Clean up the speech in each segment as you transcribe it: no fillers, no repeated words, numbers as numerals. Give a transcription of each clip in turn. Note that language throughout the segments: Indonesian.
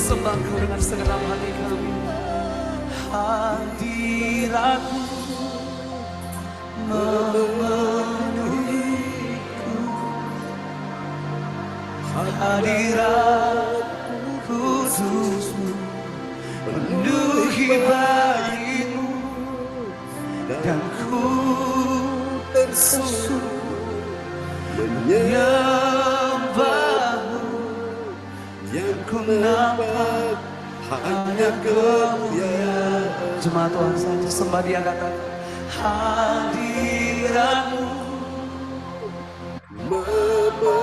sembah Kau dengan segenap hati kami. Hadirat-Mu memenuhiku, hadirat kudus-Mu penuhi bayi-Mu, dan ku tersungkur menyembah-Mu. Yang ku nampak hanya kemuliaan. Jemaat Tuhan saja sembah Dia, katakan hadirat-Mu memenuhiku,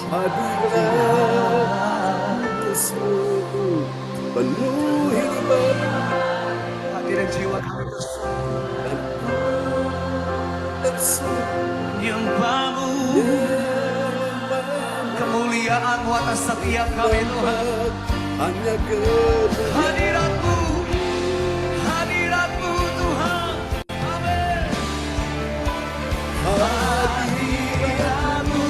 hadirat Kudus-Mu penuhi bayi. Hadirat jiwa kami menyembah-Mu, kemuliaan-Mu atas setiap kami Tuhan. Hanya hadirat-Mu, hadirat-Mu Tuhan. Amin. Hadirat-Mu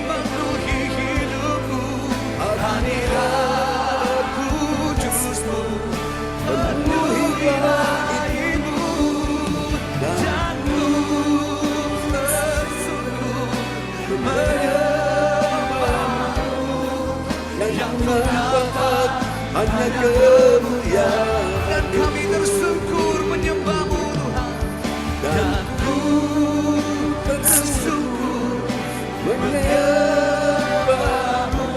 memenuhi hidupku, hadirat Kudus-Mu penuhi bayi-Mu, dan ku tersungkur menyembah-Mu. Yang mendapat hanya kemuliaan, dan kami tersungkur menyembah-Mu Tuhan, dan ku tersungkur menyembah-Mu.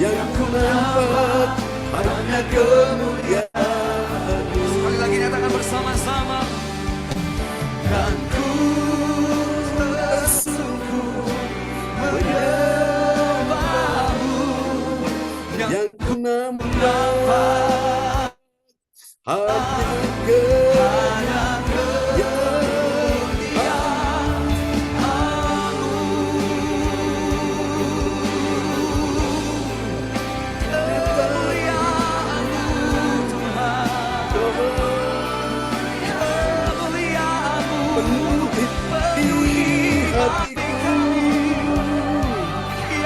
Yang ku dapat hanya kemuliaan. Sekali lagi nyatakan bersama-sama, dan ku tersungkur menyembah-Mu. Yang ku nampak hanya kemuliaan-Mu. Kemuliaan-Mu Tuhan, kemuliaan-Mu penuhi hatiku.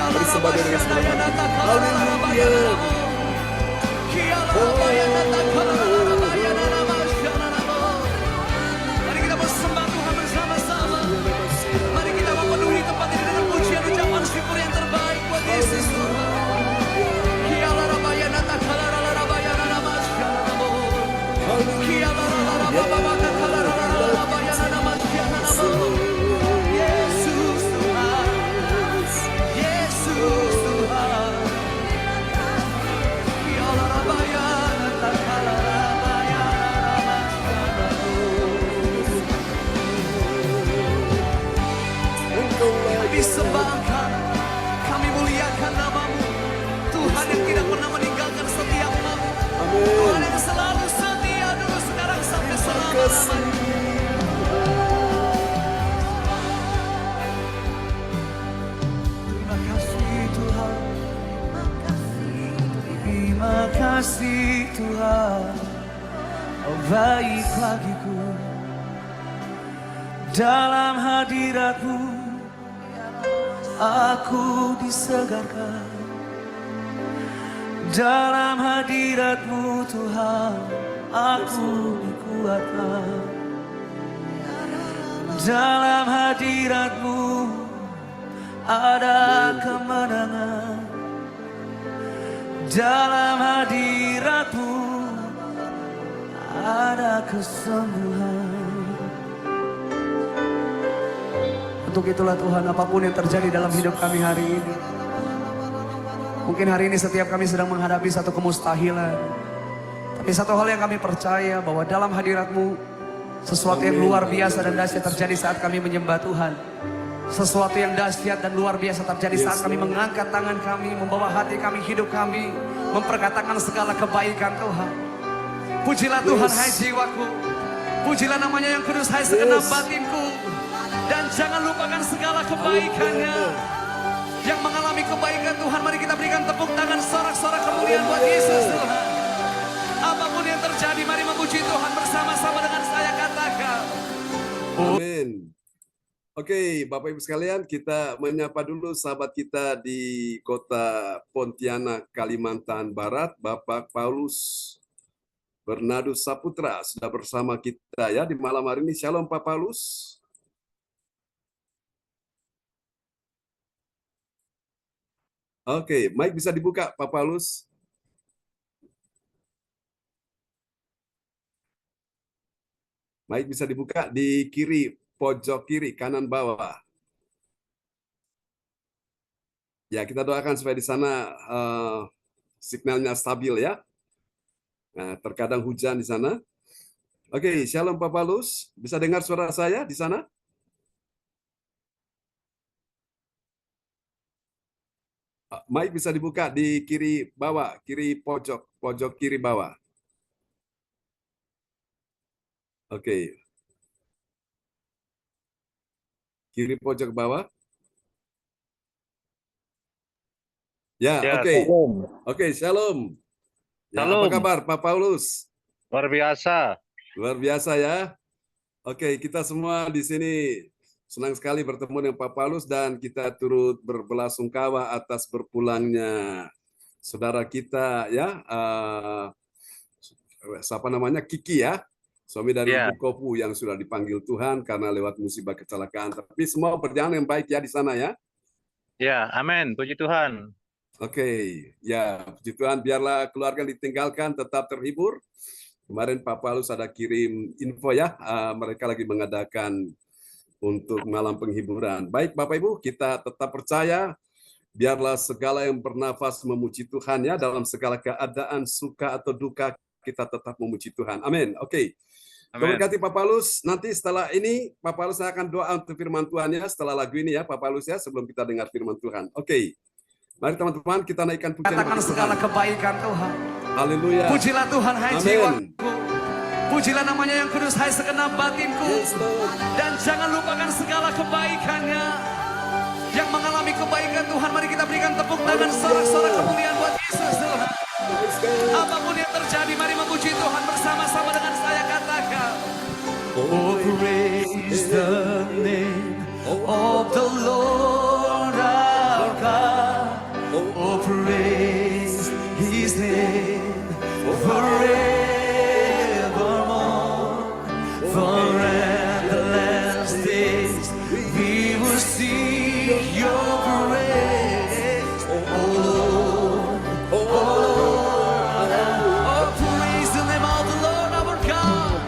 Mari sembah Dia dengan segenap hati. Haleluya. Mari kita bersembah Tuhan bersama-sama. Mari kita memenuhi tempat ini dengan pujian ucapan syukur yang terbaik buat Yesus Tuhan. Yesus Tuhan, Yesus Tuhan. Kami sembahkan, kami muliakan nama-Mu, Tuhan yang tidak pernah meninggalkan setiap kami. Tuhan yang selalu setia dulu, sekarang sampai selama-lamanya. Terima kasih Tuhan, terima kasih Tuhan, Oh baik bagiku. Dalam hadirat-Mu aku disegarkan, dalam hadirat-Mu Tuhan aku dikuatkan, dalam hadirat-Mu ada kemenangan, dalam hadirat-Mu ada kesembuhan. Untuk itulah Tuhan, apapun yang terjadi dalam hidup kami hari ini, mungkin hari ini setiap kami sedang menghadapi satu kemustahilan, tapi satu hal yang kami percaya, bahwa dalam hadirat-Mu sesuatu yang luar biasa dan dahsyat terjadi saat kami menyembah Tuhan. Sesuatu yang dahsyat dan luar biasa terjadi saat kami mengangkat tangan kami, membawa hati kami, hidup kami, memperkatakan segala kebaikan Tuhan. Pujilah Tuhan hai jiwaku, pujilah namanya yang kudus hai segenap batinku. Dan jangan lupakan segala kebaikannya. Yang mengalami kebaikan Tuhan, mari kita berikan tepuk tangan, sorak-sorak kemuliaan buat Yesus Tuhan. Apapun yang terjadi, mari memuji Tuhan bersama-sama dengan saya, katakan. Amin. Oke, Bapak Ibu sekalian, kita menyapa dulu sahabat kita di kota Pontianak, Kalimantan Barat, Bapak Paulus Bernardus Saputra sudah bersama kita ya di malam hari ini. Shalom Pak Paulus. Oke, mic bisa dibuka Pak Paulus. Mic bisa dibuka di kiri, pojok kiri, kanan bawah. Ya, kita doakan supaya di sana signalnya stabil ya. Nah, terkadang hujan di sana. Oke, shalom Pak Paulus. Bisa dengar suara saya di sana? Mic bisa dibuka di kiri bawah, kiri pojok, pojok kiri bawah. Oke. Kiri pojok bawah. Ya, Ya, oke. shalom. Oke, shalom. Ya, Shalom. apa kabar Pak Paulus? Luar biasa. Luar biasa ya. Oke, kita semua di sini senang sekali bertemu dengan Pak Paulus dan kita turut berbelasungkawa atas berpulangnya saudara kita ya, siapa namanya, Kiki ya, suami dari Ya, Ibu Kopu yang sudah dipanggil Tuhan karena lewat musibah kecelakaan. Tapi semua berjalan yang baik ya di sana ya. ya, amin. Puji Tuhan. Oke, ya puji Tuhan, biarlah keluarga yang ditinggalkan tetap terhibur. Kemarin Pak Paulus ada kirim info ya, mereka lagi mengadakan untuk malam penghiburan. Baik Bapak Ibu, kita tetap percaya, biarlah segala yang bernafas memuji Tuhan ya, dalam segala keadaan suka atau duka kita tetap memuji Tuhan. Amin. Oke. Amin. Berkati Pak Paulus, nanti setelah ini Pak Paulus akan doa untuk firman Tuhan ya, setelah lagu ini ya Pak Paulus ya, sebelum kita dengar firman Tuhan. Oke. Mari teman-teman kita naikkan pujian Katakan segala kebaikan Tuhan. Haleluya. Pujilah Tuhan hai Amin. jiwaku. Pujilah namanya yang kudus hai segenap batinku. Yes, Lord. Dan jangan lupakan segala kebaikannya. Yang mengalami kebaikan Tuhan, mari kita berikan tepuk tangan sorak-sorak kemuliaan buat Yesus Tuhan. Apapun yang terjadi, mari memuji Tuhan bersama-sama dengan saya, katakan. Oh, praise the name of the Lord our God. Oh, praise His name forevermore. For everlasting we will sing Your praise, oh Lord, oh Lord. Oh, praise the name of the Lord our God.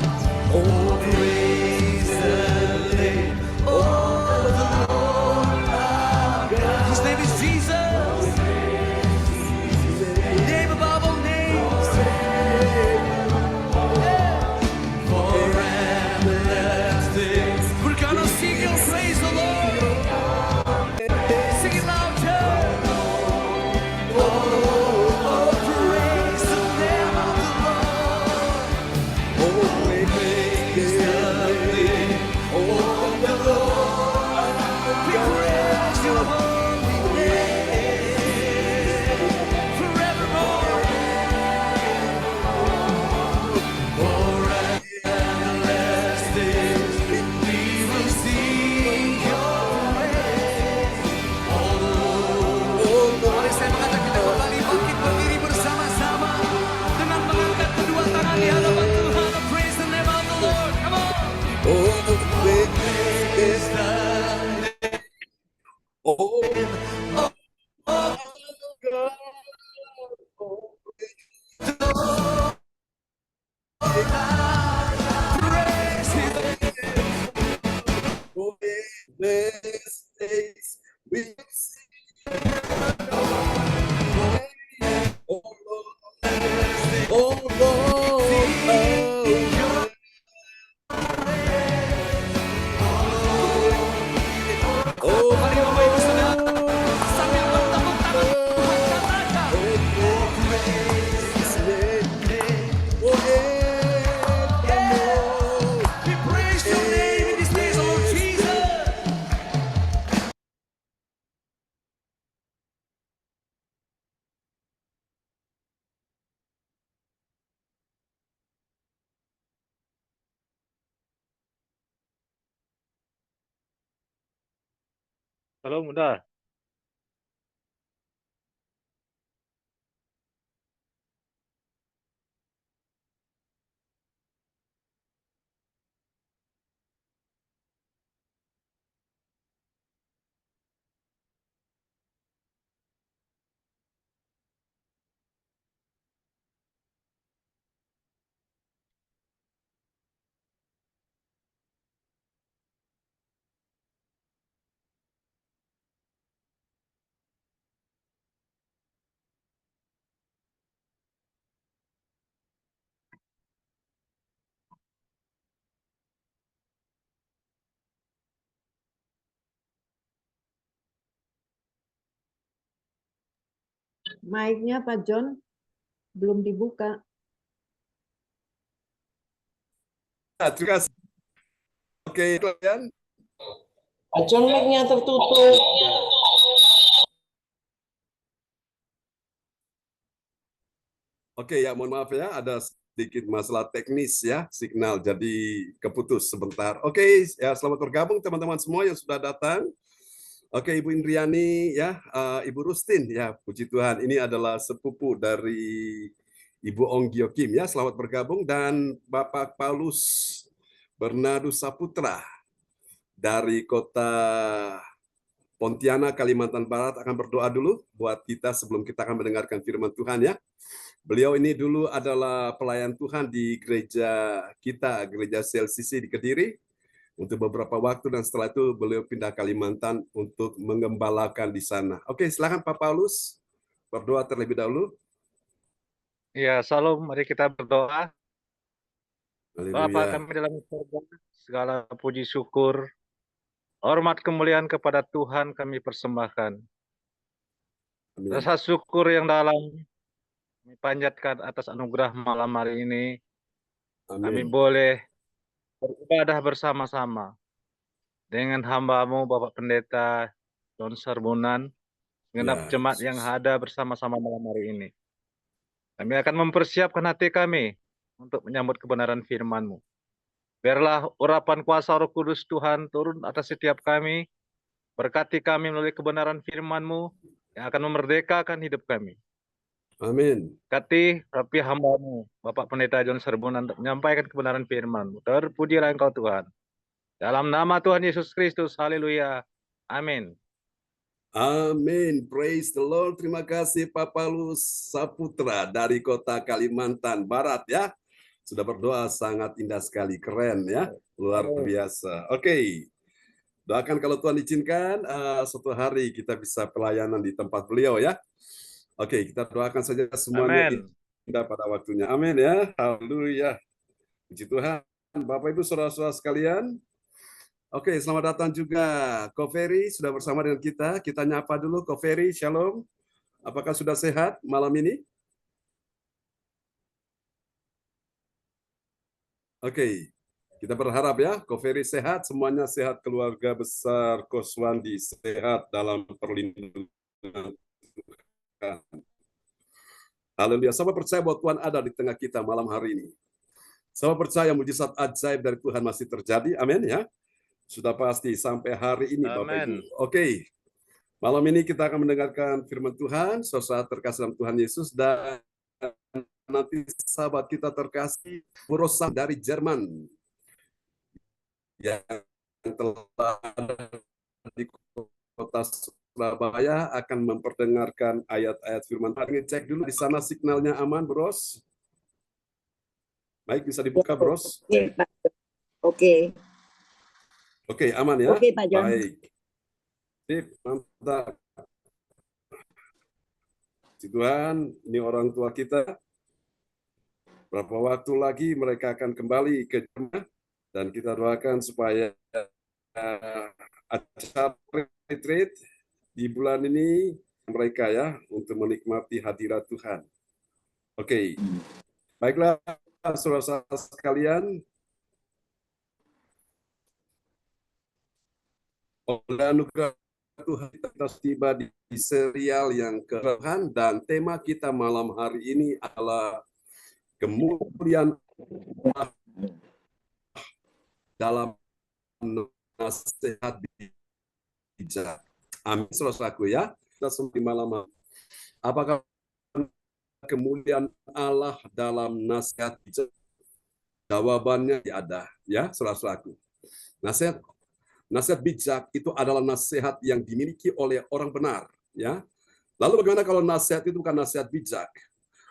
Oh, praise the name of the Lord our God. His name is Jesus. Name above all names. For everlasting we're gonna sing Your praise, the Lord. Sing it louder. Oh, praise the name of the Lord. Oh, praise the name of the Lord. We praise Your holy name forevermore. For everlasting we will sing Your praise, oh Lord. Mari saya mengajak kita kembali bangkit berdiri bersama-sama dengan mengangkat kedua tangan di hadapan Tuhan. Praise the name of the Lord. Come on. Oh, Praise the oh, praise His oh, this is we sing. Oh Lord, oh Lord, oh Mari Bapak Ibu Saudara sambil bertepuk tangan Tuhan katakan. We praise Your name in this place, oh Lord Jesus. Shalom, udah. Mic-nya Pak John belum dibuka. Nah, terima kasih. Oke, kalian. Pak John mic-nya tertutup. Oke, ya mohon maaf ya, ada sedikit masalah teknis ya, signal jadi keputus sebentar. Oke, ya selamat bergabung teman-teman semua yang sudah datang. Oke, Ibu Indriani ya, Ibu Rustin ya, puji Tuhan. Ini adalah sepupu dari Ibu Onggyo Kim ya, selamat bergabung, dan Bapak Paulus Bernardus Saputra dari kota Pontianak, Kalimantan Barat akan berdoa dulu buat kita sebelum kita akan mendengarkan firman Tuhan ya. Beliau ini dulu adalah pelayan Tuhan di gereja kita, gereja CLCC di Kediri, untuk beberapa waktu, dan setelah itu beliau pindah Kalimantan untuk mengembalakan di sana. Oke, silakan Pak Paulus berdoa terlebih dahulu. Ya, shalom. Mari kita berdoa. Bapa Haleluya. kami dalam surga, segala puji syukur, hormat kemuliaan kepada Tuhan kami persembahkan. Amin. Rasa syukur yang dalam kami panjatkan atas anugerah malam hari ini. Kami Amin. boleh beribadah bersama-sama dengan hamba-Mu Bapak Pendeta John Serbunan, genap Ya, jemaat yang ada bersama-sama malam hari ini. Kami akan mempersiapkan hati kami untuk menyambut kebenaran firman-Mu. Biarlah urapan kuasa Roh Kudus Tuhan turun atas setiap kami, berkati kami melalui kebenaran firman-Mu yang akan memerdekakan hidup kami. amin. Berkati rapi hamba-Mu, Bapak Pendeta John Serbunan, untuk menyampaikan kebenaran firman-Mu. Terpujilah Engkau Tuhan. Dalam nama Tuhan Yesus Kristus, haleluya. Amin. Amin. Praise the Lord. Terima kasih Pak Paulus Saputra dari kota Kalimantan Barat ya. Sudah berdoa sangat indah sekali, keren ya, luar biasa. Oke, doakan kalau Tuhan izinkan suatu hari kita bisa pelayanan di tempat beliau ya. Oke, kita doakan saja semuanya Amin. indah pada waktunya. Amin ya. Haleluya. Puji Tuhan. Bapak Ibu Saudara-saudara sekalian. Oke, selamat datang juga Ko Ferry sudah bersama dengan kita. Kita nyapa dulu Ko Ferry. Shalom. Apakah sudah sehat malam ini? Oke, kita berharap ya, Ko Ferry sehat, semuanya sehat, keluarga besar Koswandi sehat dalam perlindungan Tuhan. Haleluya. Sama percaya bahwa Tuhan ada di tengah kita malam hari ini. Sama percaya mujizat ajaib dari Tuhan masih terjadi. Amin ya. Sudah pasti sampai hari ini Bapak Ibu. Amin. Oke. Malam ini kita akan mendengarkan firman Tuhan, saudara terkasih dalam Tuhan Yesus, dan nanti sahabat kita terkasih Burosam dari Jerman yang telah ada di kota Surabaya akan memperdengarkan ayat-ayat firman Tuhan. Cek dulu di sana signalnya aman, Bros. Baik, bisa dibuka, Bros. Oke, Pak. Oke. Oke, aman ya? Oke, Pak John. Baik. Sip, mantap. Puji Tuhan, ini orang tua kita. Berapa waktu lagi mereka akan kembali ke Jerman, dan kita doakan supaya acara retreat di bulan ini mereka ya untuk menikmati hadirat Tuhan. Oke. Baiklah saudara-saudara sekalian, oleh anugerah Tuhan kita tiba di serial yang ke-6, dan tema kita malam hari ini adalah kemuliaan Allah dalam nasihat bijak. Amin, saudaraku ya. Kita semua di malam hari. Apakah kemuliaan Allah dalam nasihat bijak? Jawabannya ada, ya, saudaraku. Nasihat bijak itu adalah nasihat yang dimiliki oleh orang benar, ya. Lalu bagaimana kalau nasihat itu bukan nasihat bijak?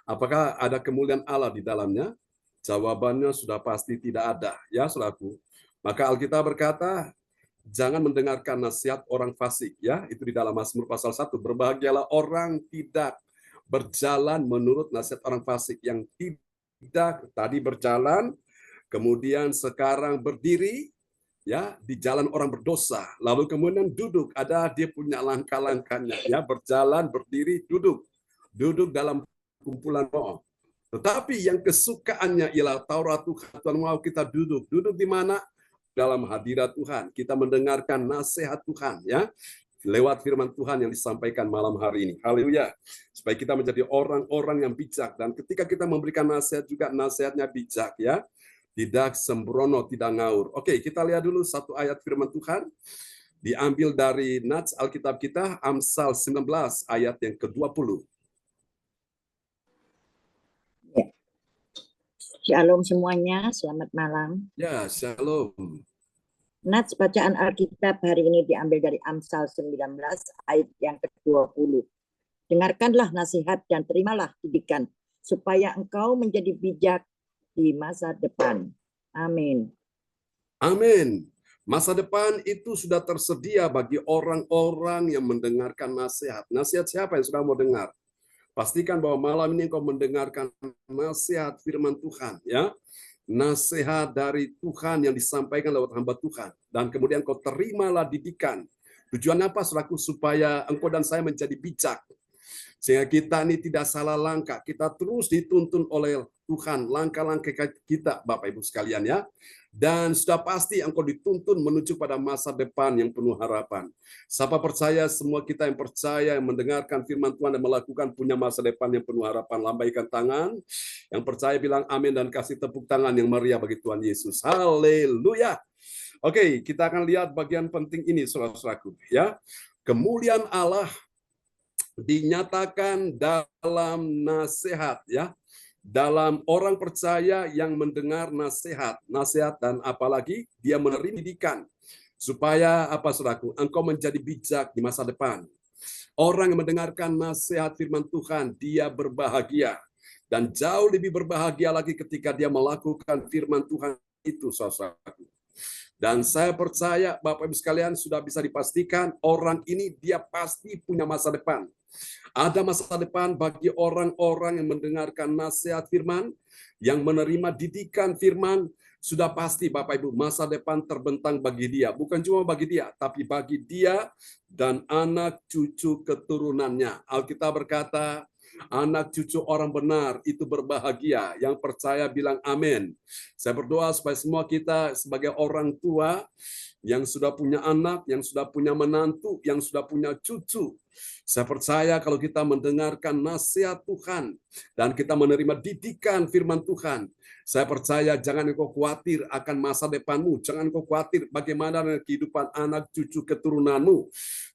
Apakah ada kemuliaan Allah di dalamnya? Jawabannya sudah pasti tidak ada, ya, saudaraku. Maka Alkitab berkata, jangan mendengarkan nasihat orang fasik, ya. Itu di dalam Mazmur pasal 1. Berbahagialah orang tidak berjalan menurut nasihat orang fasik, yang tidak tadi berjalan, kemudian sekarang berdiri, ya, di jalan orang berdosa, lalu kemudian duduk, ada dia punya langkah-langkahnya, ya, berjalan, berdiri, duduk dalam kumpulan bohong. Tetapi yang kesukaannya ialah Taurat Tuhan. Tuhan mau kita duduk di mana? Dalam hadirat Tuhan, kita mendengarkan nasihat Tuhan, ya, lewat firman Tuhan yang disampaikan malam hari ini. Haleluya. Supaya kita menjadi orang-orang yang bijak, dan ketika kita memberikan nasihat juga nasihatnya bijak, ya. Tidak sembrono, tidak ngaur. Oke, kita lihat dulu satu ayat firman Tuhan. Diambil dari Nats Alkitab kita, Amsal 19 ayat yang ke-20. Ya. Shalom semuanya, selamat malam. Ya, shalom. Nats bacaan Alkitab hari ini diambil dari Amsal 19 ayat yang ke-20. Dengarkanlah nasihat dan terimalah didikan, supaya engkau menjadi bijak di masa depan. Amin. Amin. Masa depan itu sudah tersedia bagi orang-orang yang mendengarkan nasihat. Nasihat siapa yang sudah mau dengar? Pastikan bahwa malam ini kau mendengarkan nasihat firman Tuhan, ya. Nasihat dari Tuhan yang disampaikan lewat hamba Tuhan, dan kemudian kau terimalah didikan. Tujuan apa, saudaraku? Supaya engkau dan saya menjadi bijak, sehingga kita ini tidak salah langkah. Kita terus dituntun oleh Tuhan, langkah-langkah kita, Bapak Ibu sekalian, ya. Dan sudah pasti engkau dituntun menuju pada masa depan yang penuh harapan. Siapa percaya, semua kita yang percaya, yang mendengarkan firman Tuhan dan melakukan, punya masa depan yang penuh harapan. Lambaikan tangan. Yang percaya bilang amin dan kasih tepuk tangan yang meriah bagi Tuhan Yesus. Haleluya. Oke, kita akan lihat bagian penting ini, saudara-saudaraku, ya. Kemuliaan Allah dinyatakan dalam nasihat, ya. Dalam orang percaya yang mendengar nasihat, dan apalagi dia menerima didikan, supaya apa, saudaraku? Engkau menjadi bijak di masa depan. Orang yang mendengarkan nasihat firman Tuhan, dia berbahagia, dan jauh lebih berbahagia lagi ketika dia melakukan firman Tuhan itu, saudaraku. Dan saya percaya Bapak Ibu sekalian sudah bisa dipastikan orang ini dia pasti punya masa depan. Ada masa depan bagi orang-orang yang mendengarkan nasihat firman, yang menerima didikan firman, sudah pasti Bapak Ibu masa depan terbentang bagi dia. Bukan cuma bagi dia, tapi bagi dia dan anak cucu keturunannya. Alkitab berkata, anak cucu orang benar itu berbahagia. Yang percaya bilang amin. Saya berdoa supaya semua kita sebagai orang tua yang sudah punya anak, yang sudah punya menantu, yang sudah punya cucu, saya percaya kalau kita mendengarkan nasihat Tuhan dan kita menerima didikan firman Tuhan, saya percaya jangan engkau khawatir akan masa depanmu, jangan engkau khawatir bagaimana kehidupan anak cucu keturunanmu.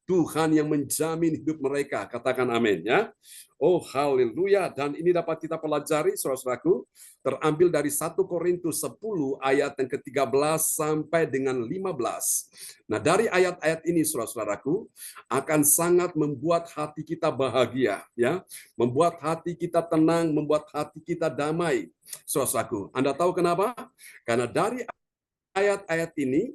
Tuhan yang menjamin hidup mereka. Katakan amin, ya. Oh, haleluya. Dan ini dapat kita pelajari, saudara-saudaraku, terambil dari 1 Korintus 10 ayat yang ke-13 sampai dengan 15. Nah, dari ayat-ayat ini, saudara-saudaraku, akan sangat membuat hati kita bahagia, ya. Membuat hati kita tenang, membuat hati kita damai. Saudara-saudaraku, Anda tahu kenapa? Karena dari ayat-ayat ini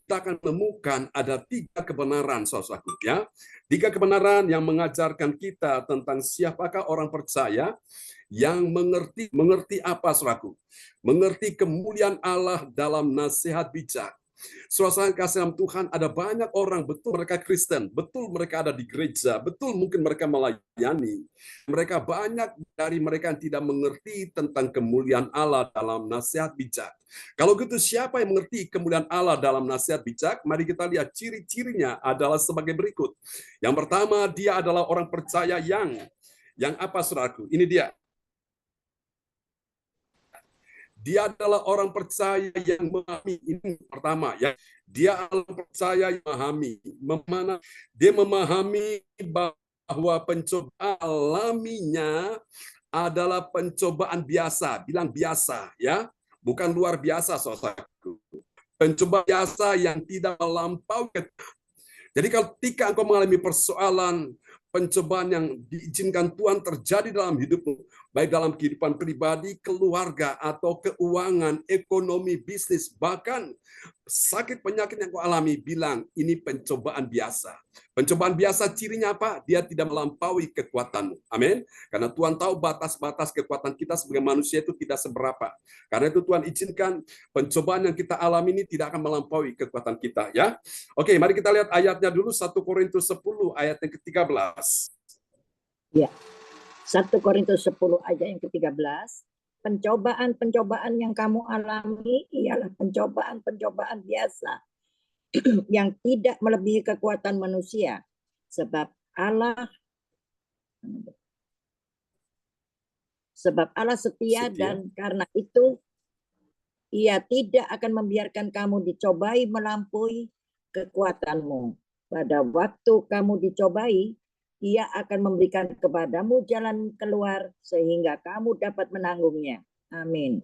kita akan menemukan ada 3 kebenaran, saudaraku, ya. 3 kebenaran yang mengajarkan kita tentang siapakah orang percaya yang mengerti apa, saudaraku? Mengerti kemuliaan Allah dalam nasihat bijak. Suasana kasih dalam Tuhan, ada banyak orang, betul mereka Kristen, betul mereka ada di gereja, betul mungkin mereka melayani. Mereka banyak dari mereka yang tidak mengerti tentang kemuliaan Allah dalam nasihat bijak. Kalau gitu siapa yang mengerti kemuliaan Allah dalam nasihat bijak? Mari kita lihat ciri-cirinya adalah sebagai berikut. Yang pertama, dia adalah orang percaya yang apa, saudaraku? Ini dia. Dia adalah orang percaya yang memahami. Ini pertama ya. Dia adalah percaya yang memahami. Dia memahami bahwa pencobaan alaminya adalah pencobaan biasa. Bilang biasa ya. Bukan luar biasa, saudaraku. Pencobaan biasa yang tidak melampaui. Jadi ketika engkau mengalami persoalan, pencobaan yang diizinkan Tuhan terjadi dalam hidupmu, baik dalam kehidupan pribadi, keluarga, atau keuangan, ekonomi, bisnis, bahkan sakit penyakit yang kau alami, bilang ini pencobaan biasa. Pencobaan biasa cirinya apa? Dia tidak melampaui kekuatanmu. Amin. Karena Tuhan tahu batas-batas kekuatan kita sebagai manusia itu tidak seberapa. Karena itu Tuhan izinkan pencobaan yang kita alami ini tidak akan melampaui kekuatan kita. Ya. Oke, mari kita lihat ayatnya dulu, 1 Korintus 10 ayat yang ke-13. Ya. 1 Korintus 10 ayat yang ke-13. Pencobaan-pencobaan yang kamu alami ialah pencobaan-pencobaan biasa yang tidak melebihi kekuatan manusia, sebab Allah setia dan karena itu Ia tidak akan membiarkan kamu dicobai melampaui kekuatanmu. Pada waktu kamu dicobai, Ia akan memberikan kepadamu jalan keluar sehingga kamu dapat menanggungnya. Amin.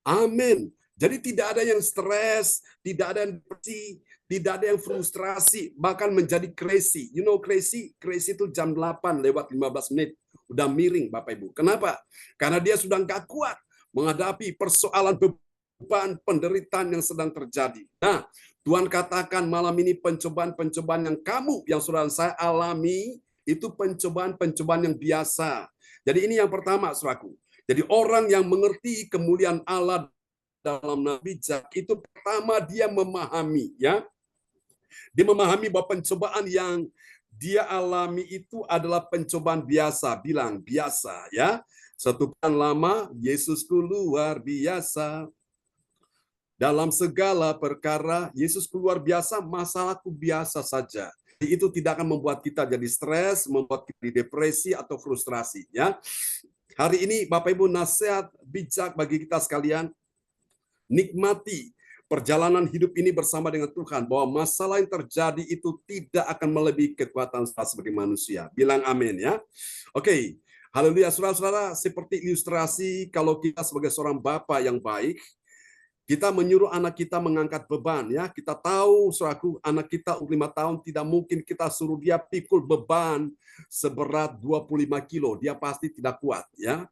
Amin. Jadi tidak ada yang stres, tidak ada yang depresi, tidak ada yang frustrasi, bahkan menjadi crazy. You know crazy? Crazy itu jam 8 lewat 15 menit. Udah miring Bapak Ibu. Kenapa? Karena dia sudah nggak kuat menghadapi persoalan beban penderitaan yang sedang terjadi. Nah, Tuhan katakan malam ini pencobaan-pencobaan yang kamu, yang saudara saya alami, itu pencobaan-pencobaan yang biasa. Jadi ini yang pertama, saudaraku. Jadi orang yang mengerti kemuliaan Allah dalam nabi bijak, itu pertama dia memahami, ya. Dia memahami bahwa pencobaan yang dia alami itu adalah pencobaan biasa. Bilang biasa, ya. Setupan lama, Yesusku luar biasa. Dalam segala perkara, Yesusku luar biasa, masalahku biasa saja. Itu tidak akan membuat kita jadi stres, membuat kita depresi atau frustrasi. Ya, hari ini Bapak Ibu, nasihat bijak bagi kita sekalian, nikmati perjalanan hidup ini bersama dengan Tuhan, bahwa masalah yang terjadi itu tidak akan melebihi kekuatan kita sebagai manusia. Bilang amin ya. Oke, haleluya saudara-saudara, seperti ilustrasi kalau kita sebagai seorang bapak yang baik, kita menyuruh anak kita mengangkat beban, ya. Kita tahu, saudaraku, anak kita 5 tahun tidak mungkin kita suruh dia pikul beban seberat 25 kilo. Dia pasti tidak kuat, ya.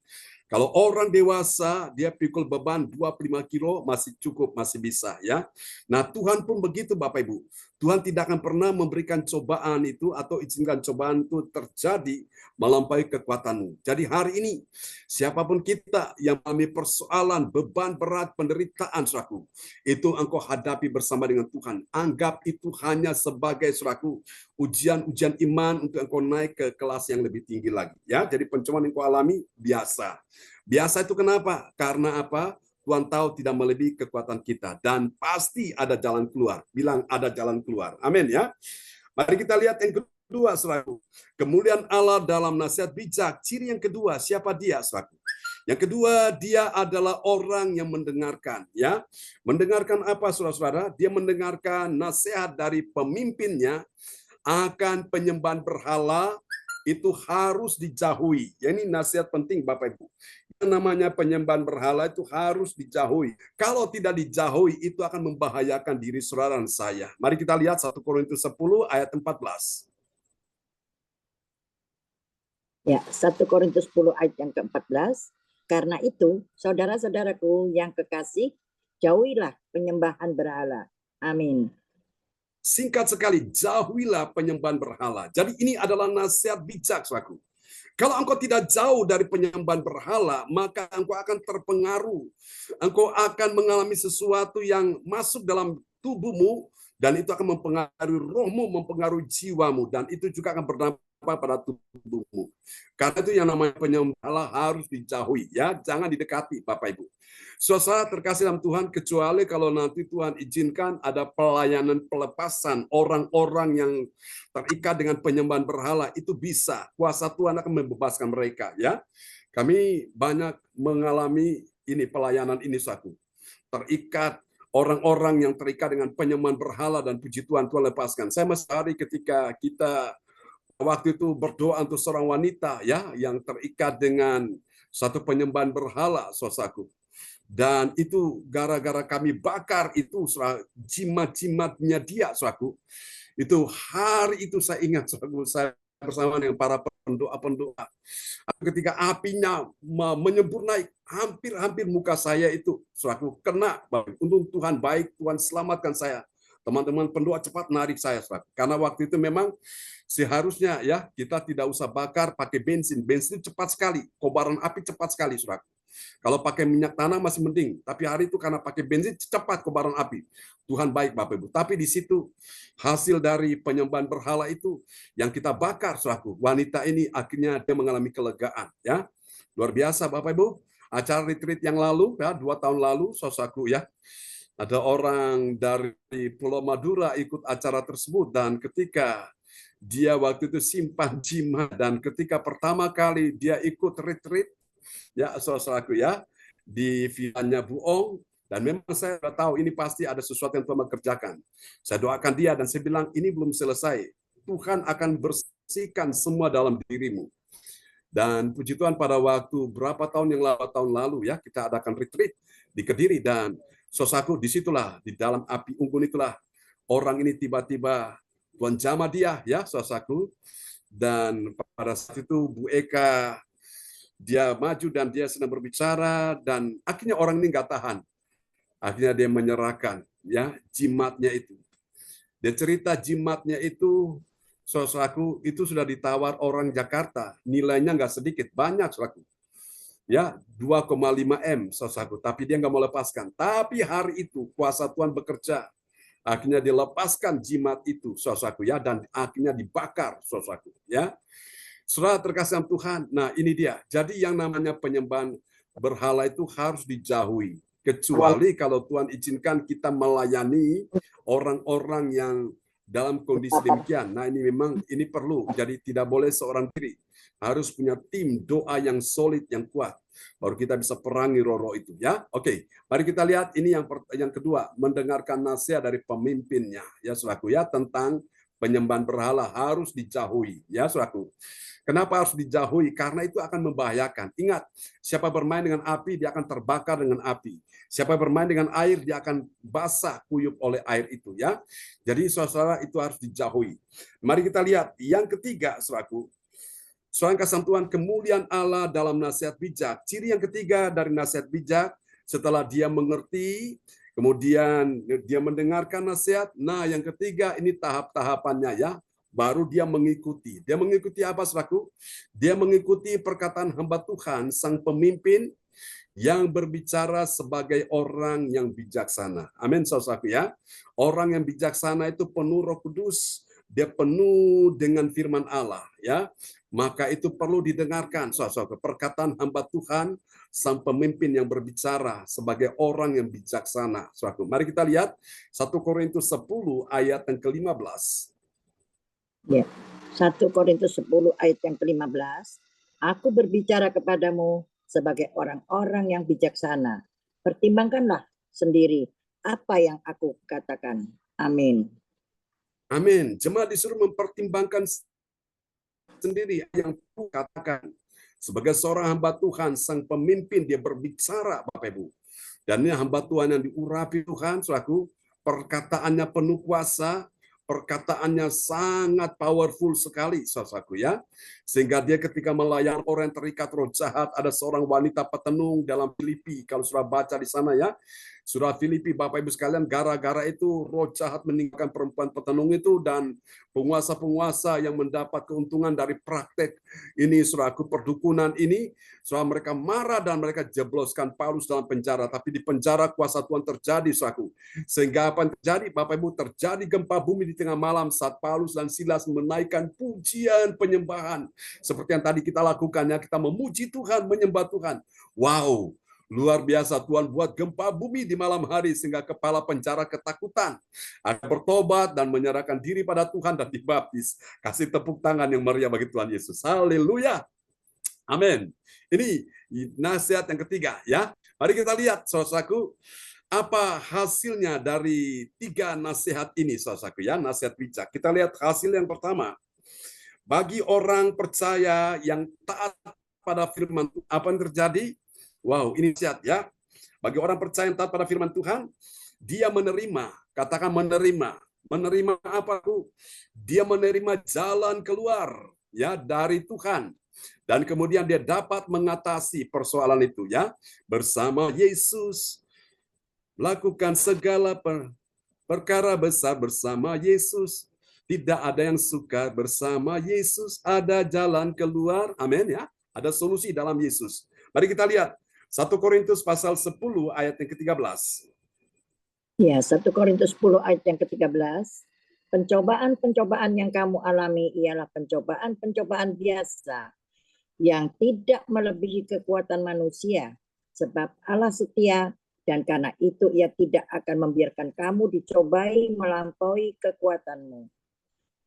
Kalau orang dewasa, dia pikul beban 25 kilo masih cukup, masih bisa, ya. Nah, Tuhan pun begitu, Bapak Ibu. Tuhan tidak akan pernah memberikan cobaan itu atau izinkan cobaan itu terjadi melampaui kekuatanmu. Jadi hari ini, siapapun kita yang mengalami persoalan, beban berat, penderitaan, saudaraku, itu engkau hadapi bersama dengan Tuhan. Anggap itu hanya sebagai, saudaraku, ujian-ujian iman untuk engkau naik ke kelas yang lebih tinggi lagi. Ya, jadi pencobaan yang engkau alami biasa. Biasa itu kenapa? Karena apa? Tuhan tahu tidak melebihi kekuatan kita. Dan pasti ada jalan keluar. Bilang ada jalan keluar. Amin ya. Mari kita lihat yang kedua, saudaraku. Kemuliaan Allah dalam nasihat bijak. Ciri yang kedua, siapa dia, saudaraku? Yang kedua, dia adalah orang yang mendengarkan. Ya, mendengarkan apa, saudara-saudara? Dia mendengarkan nasihat dari pemimpinnya akan penyembahan berhala, itu harus dijauhi. Ya, ini nasihat penting, Bapak Ibu. Yang namanya penyembahan berhala itu harus dijauhi. Kalau tidak dijauhi, itu akan membahayakan diri saudara dan saya. Mari kita lihat 1 Korintus 10 ayat 14. Ya, 1 Korintus 10 ayat yang ke-14. Karena itu, saudara-saudaraku yang kekasih, jauhilah penyembahan berhala. Amin. Singkat sekali, jauhilah penyembahan berhala. Jadi ini adalah nasihat bijak, saudaraku. Kalau engkau tidak jauh dari penyembahan berhala, maka engkau akan terpengaruh. Engkau akan mengalami sesuatu yang masuk dalam tubuhmu, dan itu akan mempengaruhi rohmu, mempengaruhi jiwamu, dan itu juga akan berdampak pada tubuhmu. Karena itu yang namanya penyembahan berhala harus dijauhi, ya, jangan didekati, Bapak Ibu. Saudara terkasih dalam Tuhan, kecuali kalau nanti Tuhan izinkan ada pelayanan pelepasan orang-orang yang terikat dengan penyembahan berhala, itu bisa. Kuasa Tuhan akan membebaskan mereka, ya. Kami banyak mengalami ini pelayanan ini saudaraku. Terikat orang-orang yang terikat dengan penyembahan berhala dan puji Tuhan lepaskan. Saya masih hari ketika kita waktu itu berdoa untuk seorang wanita ya yang terikat dengan satu penyembahan berhala saudaraku. Dan itu gara-gara kami bakar itu jimat-jimatnya dia saudaraku. Itu hari itu saya ingat saudaraku, saya bersama dengan para pendoa-pendoa. Ketika apinya menyembur naik, hampir muka saya itu saudaraku kena. Untung Tuhan baik, Tuhan selamatkan saya. Teman-teman pendoa cepat menarik saya saudaraku. Karena waktu itu memang seharusnya ya kita tidak usah bakar pakai bensin. Bensin itu cepat sekali, kobaran api cepat sekali saudaraku. Kalau pakai minyak tanah masih mending, tapi hari itu karena pakai bensin cepat kobaran api. Tuhan baik Bapak Ibu. Tapi di situ hasil dari penyembahan berhala itu yang kita bakar saudaraku. Wanita ini akhirnya dia mengalami kelegaan ya. Luar biasa Bapak Ibu. Acara retreat yang lalu ya 2 tahun lalu saudaraku ya. Ada orang dari Pulau Madura ikut acara tersebut dan ketika dia waktu itu simpan jimat dan ketika pertama kali dia ikut retreat ya saudaraku ya di villanya Bu Ong dan memang saya sudah tahu ini pasti ada sesuatu yang Tuhan kerjakan. Saya doakan dia dan saya bilang ini belum selesai. Tuhan akan bersihkan semua dalam dirimu. Dan puji Tuhan pada waktu berapa tahun lalu ya kita adakan retreat di Kediri dan saudaraku disitulah di dalam api unggun itulah orang ini tiba-tiba Tuhan jamah dia ya saudaraku dan pada saat itu Bu Eka dia maju dan dia sedang berbicara dan akhirnya orang ini nggak tahan. Akhirnya dia menyerahkan ya jimatnya itu. Dia cerita jimatnya itu, saudaraku, itu sudah ditawar orang Jakarta. Nilainya nggak sedikit, banyak saudaraku. Ya, 2,5 M saudaraku, tapi dia nggak mau lepaskan. Tapi hari itu kuasa Tuhan bekerja. Akhirnya dilepaskan jimat itu saudaraku ya dan akhirnya dibakar saudaraku ya. Saudara terkasih dalam Tuhan, nah ini dia. Jadi yang namanya penyembahan berhala itu harus dijauhi. Kecuali kalau Tuhan izinkan kita melayani orang-orang yang dalam kondisi demikian. Nah ini memang ini perlu. Jadi tidak boleh seorang diri. Harus punya tim doa yang solid, yang kuat. Baru kita bisa perangi roh-roh itu. Ya, oke. Mari kita lihat ini yang kedua. Mendengarkan nasihat dari pemimpinnya. Ya, saudaraku ya tentang penyembahan berhala harus dijauhi. Ya, saudaraku. Kenapa harus dijauhi? Karena itu akan membahayakan. Ingat, siapa bermain dengan api, dia akan terbakar dengan api. Siapa bermain dengan air, dia akan basah kuyup oleh air itu. Ya, jadi saudara itu harus dijauhi. Mari kita lihat yang ketiga, saudaraku. Soal kasih Tuhan, kemuliaan Allah dalam nasihat bijak. Ciri yang ketiga dari nasihat bijak, setelah dia mengerti, kemudian dia mendengarkan nasihat. Nah, yang ketiga ini tahap-tahapannya ya. Baru dia mengikuti. Dia mengikuti apa, saudaraku? Dia mengikuti perkataan hamba Tuhan, sang pemimpin yang berbicara sebagai orang yang bijaksana. Amin, saudaraku ya. Orang yang bijaksana itu penuh Roh Kudus, dia penuh dengan firman Allah, ya. Maka itu perlu didengarkan, saudaraku. Perkataan hamba Tuhan, sang pemimpin yang berbicara sebagai orang yang bijaksana, saudaraku. Mari kita lihat 1 Korintus 10 ayat yang ke-15. Ya. 1 Korintus 10 ayat yang ke-15. Aku berbicara kepadamu sebagai orang-orang yang bijaksana. Pertimbangkanlah sendiri apa yang aku katakan. Amin. Amin. Jemaat disuruh mempertimbangkan sendiri yang Tuhan katakan. Sebagai seorang hamba Tuhan, sang pemimpin, dia berbicara, Bapak Ibu. Dan ini hamba Tuhan yang diurapi Tuhan, saudaraku, perkataannya penuh kuasa, perkataannya sangat powerful sekali, saudaraku ya. Sehingga dia ketika melayani orang yang terikat roh jahat, ada seorang wanita petenung dalam Filipi, kalau sudah baca di sana ya. Surah Filipi, Bapak Ibu sekalian, gara-gara itu roh jahat meninggalkan perempuan petenung itu dan penguasa-penguasa yang mendapat keuntungan dari praktek ini, saudaraku, perdukunan ini, saudara, mereka marah dan mereka jebloskan Paulus dalam penjara. Tapi di penjara kuasa Tuhan terjadi, saudaraku. Sehingga apa yang terjadi, Bapak Ibu, terjadi gempa bumi di tengah malam saat Paulus dan Silas menaikkan pujian penyembahan. Seperti yang tadi kita lakukan, ya, kita memuji Tuhan, menyembah Tuhan. Wow! Luar biasa, Tuhan buat gempa bumi di malam hari sehingga kepala penjara ketakutan. Ada bertobat dan menyerahkan diri pada Tuhan dan dibaptis. Kasih tepuk tangan yang meriah bagi Tuhan Yesus. Haleluya. Amin. Ini nasihat yang ketiga ya. Mari kita lihat saudaraku, apa hasilnya dari 3 nasihat ini saudaraku ya, nasihat bijak. Kita lihat hasil yang pertama. Bagi orang percaya yang taat pada firman, apa yang terjadi? Wow, ini nasihat ya. Bagi orang percaya yang taat pada firman Tuhan, dia menerima, katakan menerima. Menerima apa, Bu? Dia menerima jalan keluar ya dari Tuhan. Dan kemudian dia dapat mengatasi persoalan itu ya. Bersama Yesus, lakukan segala perkara besar bersama Yesus. Tidak ada yang suka bersama Yesus. Ada jalan keluar. Amin ya. Ada solusi dalam Yesus. Mari kita lihat 1 Korintus pasal 10 ayat yang ke-13. Ya, 1 Korintus 10 ayat yang ke-13. Pencobaan-pencobaan yang kamu alami ialah pencobaan-pencobaan biasa yang tidak melebihi kekuatan manusia, sebab Allah setia dan karena itu ia tidak akan membiarkan kamu dicobai melampaui kekuatanmu.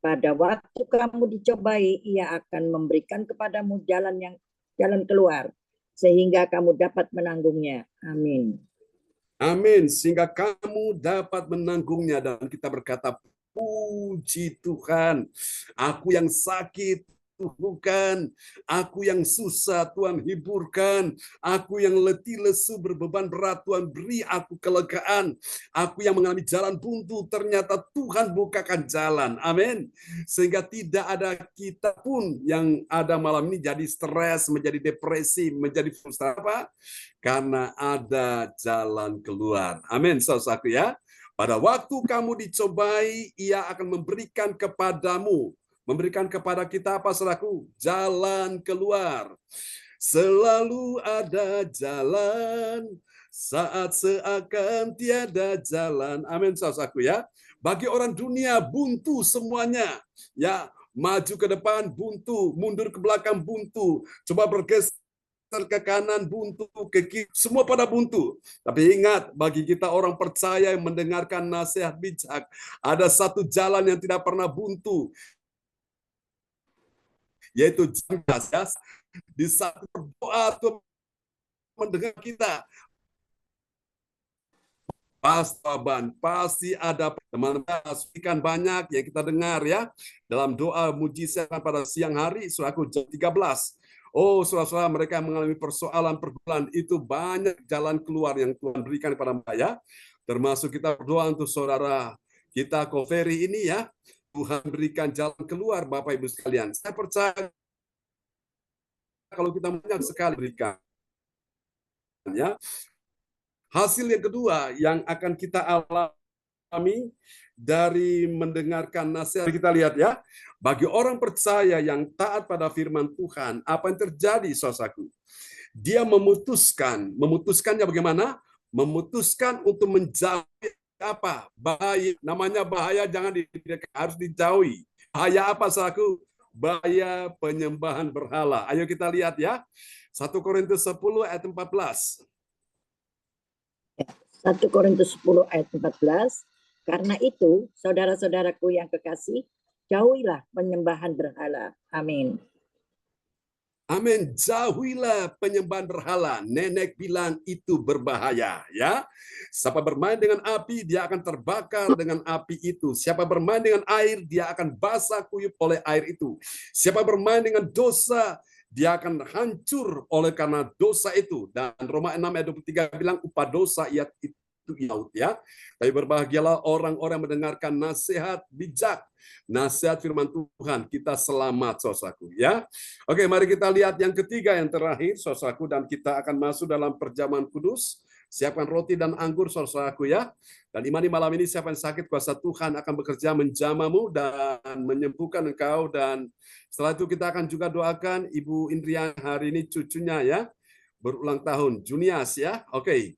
Pada waktu kamu dicobai, ia akan memberikan kepadamu jalan keluar sehingga kamu dapat menanggungnya. Amin. Amin. Sehingga kamu dapat menanggungnya. Dan kita berkata, puji Tuhan. Aku yang sakit, Tuhan. Aku yang susah, Tuhan hiburkan. Aku yang letih lesu berbeban berat, Tuhan beri aku kelegaan. Aku yang mengalami jalan buntu, ternyata Tuhan bukakan jalan. Amin. Sehingga tidak ada kita pun yang ada malam ini jadi stres, menjadi depresi, menjadi frustasi. Apa? Karena ada jalan keluar. Amin, saudaraku ya. Pada waktu kamu dicobai, ia akan memberikan kepadamu, memberikan kepada kita apa saudaraku? Jalan keluar. Selalu ada jalan saat seakan tiada jalan. Amin, saudaraku ya. Bagi orang dunia buntu semuanya. Ya, maju ke depan buntu, mundur ke belakang buntu. Coba bergeser ke kanan buntu, ke kiri, semua pada buntu. Tapi ingat, bagi kita orang percaya yang mendengarkan nasihat bijak, ada satu jalan yang tidak pernah buntu, yaitu jalan di saat berdoa Tuhan mendengar kita. Pasti ada teman-teman aslikan banyak yang kita dengar ya dalam doa mujizat pada siang hari saudaraku jam 13. Oh, saudara-saudara, mereka mengalami persoalan pergumulan itu banyak jalan keluar yang Tuhan berikan kepada mereka ya. Termasuk kita berdoa untuk saudara kita Koferi ini ya. Tuhan berikan jalan keluar Bapak Ibu sekalian. Saya percaya kalau kita banyak sekali berikan ya. Hasil yang kedua yang akan kita alami dari mendengarkan nasihat, kita lihat ya, bagi orang percaya yang taat pada firman Tuhan, apa yang terjadi saudaraku? Dia memutuskannya bagaimana? Memutuskan untuk menjauhi apa? Bahaya, namanya bahaya jangan harus dijauhi. Bahaya apa saudaraku? Bahaya penyembahan berhala. Ayo kita lihat ya. 1 Korintus 10 ayat 14. 1 Korintus 10 ayat 14. Karena itu, saudara-saudaraku yang kekasih, jauhilah penyembahan berhala. Amin. Amin. Jauhilah penyembahan berhala. Nenek bilang itu berbahaya, ya. Siapa bermain dengan api, dia akan terbakar dengan api itu. Siapa bermain dengan air, dia akan basah kuyup oleh air itu. Siapa bermain dengan dosa, dia akan hancur oleh karena dosa itu. Dan Roma 6 ayat 23 bilang upah dosa itu maut ya. Tapi berbahagialah orang-orang mendengarkan nasihat bijak, nasihat firman Tuhan, kita selamat saudaraku ya. Oke, mari kita lihat yang ketiga yang terakhir saudaraku dan kita akan masuk dalam perjamuan kudus. Siapkan roti dan anggur saudaraku ya. Dan imani malam ini siapa yang sakit kuasa Tuhan akan bekerja menjamamu dan menyembuhkan engkau. Dan setelah itu kita akan juga doakan Ibu Indrian hari ini cucunya ya. Berulang tahun, Junias ya. Oke.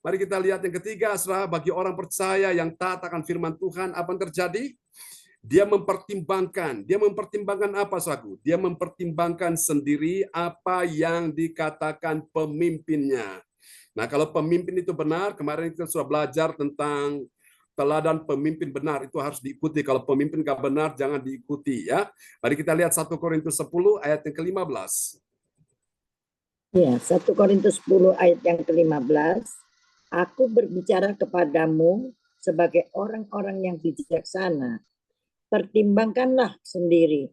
Mari kita lihat yang ketiga, saudara, bagi orang percaya yang taat akan firman Tuhan, apa yang terjadi? Dia mempertimbangkan apa, saudaraku? Dia mempertimbangkan sendiri apa yang dikatakan pemimpinnya. Nah, kalau pemimpin itu benar, kemarin kita sudah belajar tentang teladan pemimpin benar, itu harus diikuti. Kalau pemimpin nggak benar, jangan diikuti ya. Mari kita lihat 1 Korintus 10 ayat yang ke-15. Ya, 1 Korintus 10 ayat yang ke-15. Aku berbicara kepadamu sebagai orang-orang yang bijaksana. Pertimbangkanlah sendiri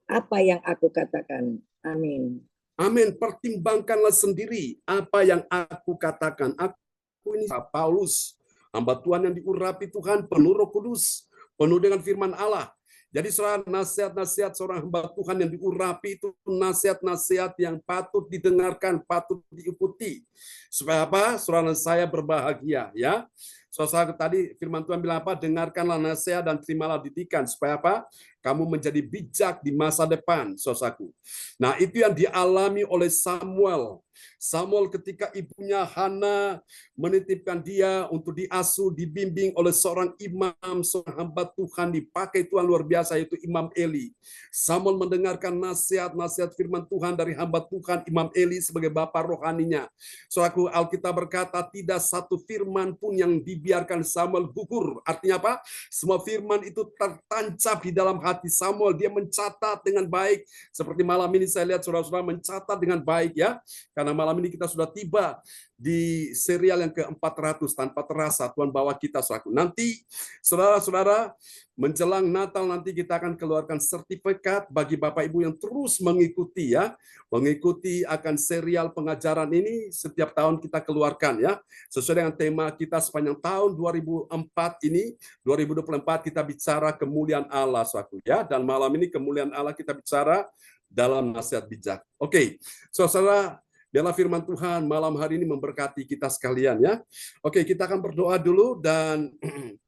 apa yang aku katakan. Amin. Amin. Pertimbangkanlah sendiri apa yang aku katakan. Aku ini Paulus, hamba Tuhan yang diurapi Tuhan, penuh Roh Kudus, penuh dengan firman Allah. Jadi saudara, nasihat-nasihat seorang hamba Tuhan yang diurapi itu nasihat-nasihat yang patut didengarkan, patut diikuti. Supaya apa? Saudara saya berbahagia, ya. Saudara tadi firman Tuhan bilang apa? Dengarkanlah nasihat dan terimalah didikan. Supaya apa? Kamu menjadi bijak di masa depan, saudaraku. Nah, itu yang dialami oleh Samuel. Samuel ketika ibunya Hana menitipkan dia untuk diasuh, dibimbing oleh seorang imam, seorang hamba Tuhan, dipakai Tuhan luar biasa, yaitu Imam Eli. Samuel mendengarkan nasihat-nasihat firman Tuhan dari hamba Tuhan, Imam Eli sebagai bapa rohaninya. Saudaraku, Alkitab berkata, tidak satu firman pun yang dibiarkan Samuel gugur. Artinya apa? Semua firman itu tertancap di dalam hati Samuel. Dia mencatat dengan baik. Seperti malam ini saya lihat saudara-saudara mencatat dengan baik, ya. Karena malam ini kita sudah tiba di serial yang ke-400 tanpa terasa Tuhan bawa kita saudaraku. Nanti saudara-saudara menjelang Natal nanti kita akan keluarkan sertifikat bagi Bapak Ibu yang terus mengikuti, ya. Mengikuti akan serial pengajaran ini setiap tahun kita keluarkan, ya. Sesuai dengan tema kita sepanjang tahun 2004 ini, 2024 kita bicara kemuliaan Allah saudaraku, ya. Dan malam ini kemuliaan Allah kita bicara dalam nasihat bijak. Oke, saudara, biarlah firman Tuhan malam hari ini memberkati kita sekalian, ya. Oke, kita akan berdoa dulu dan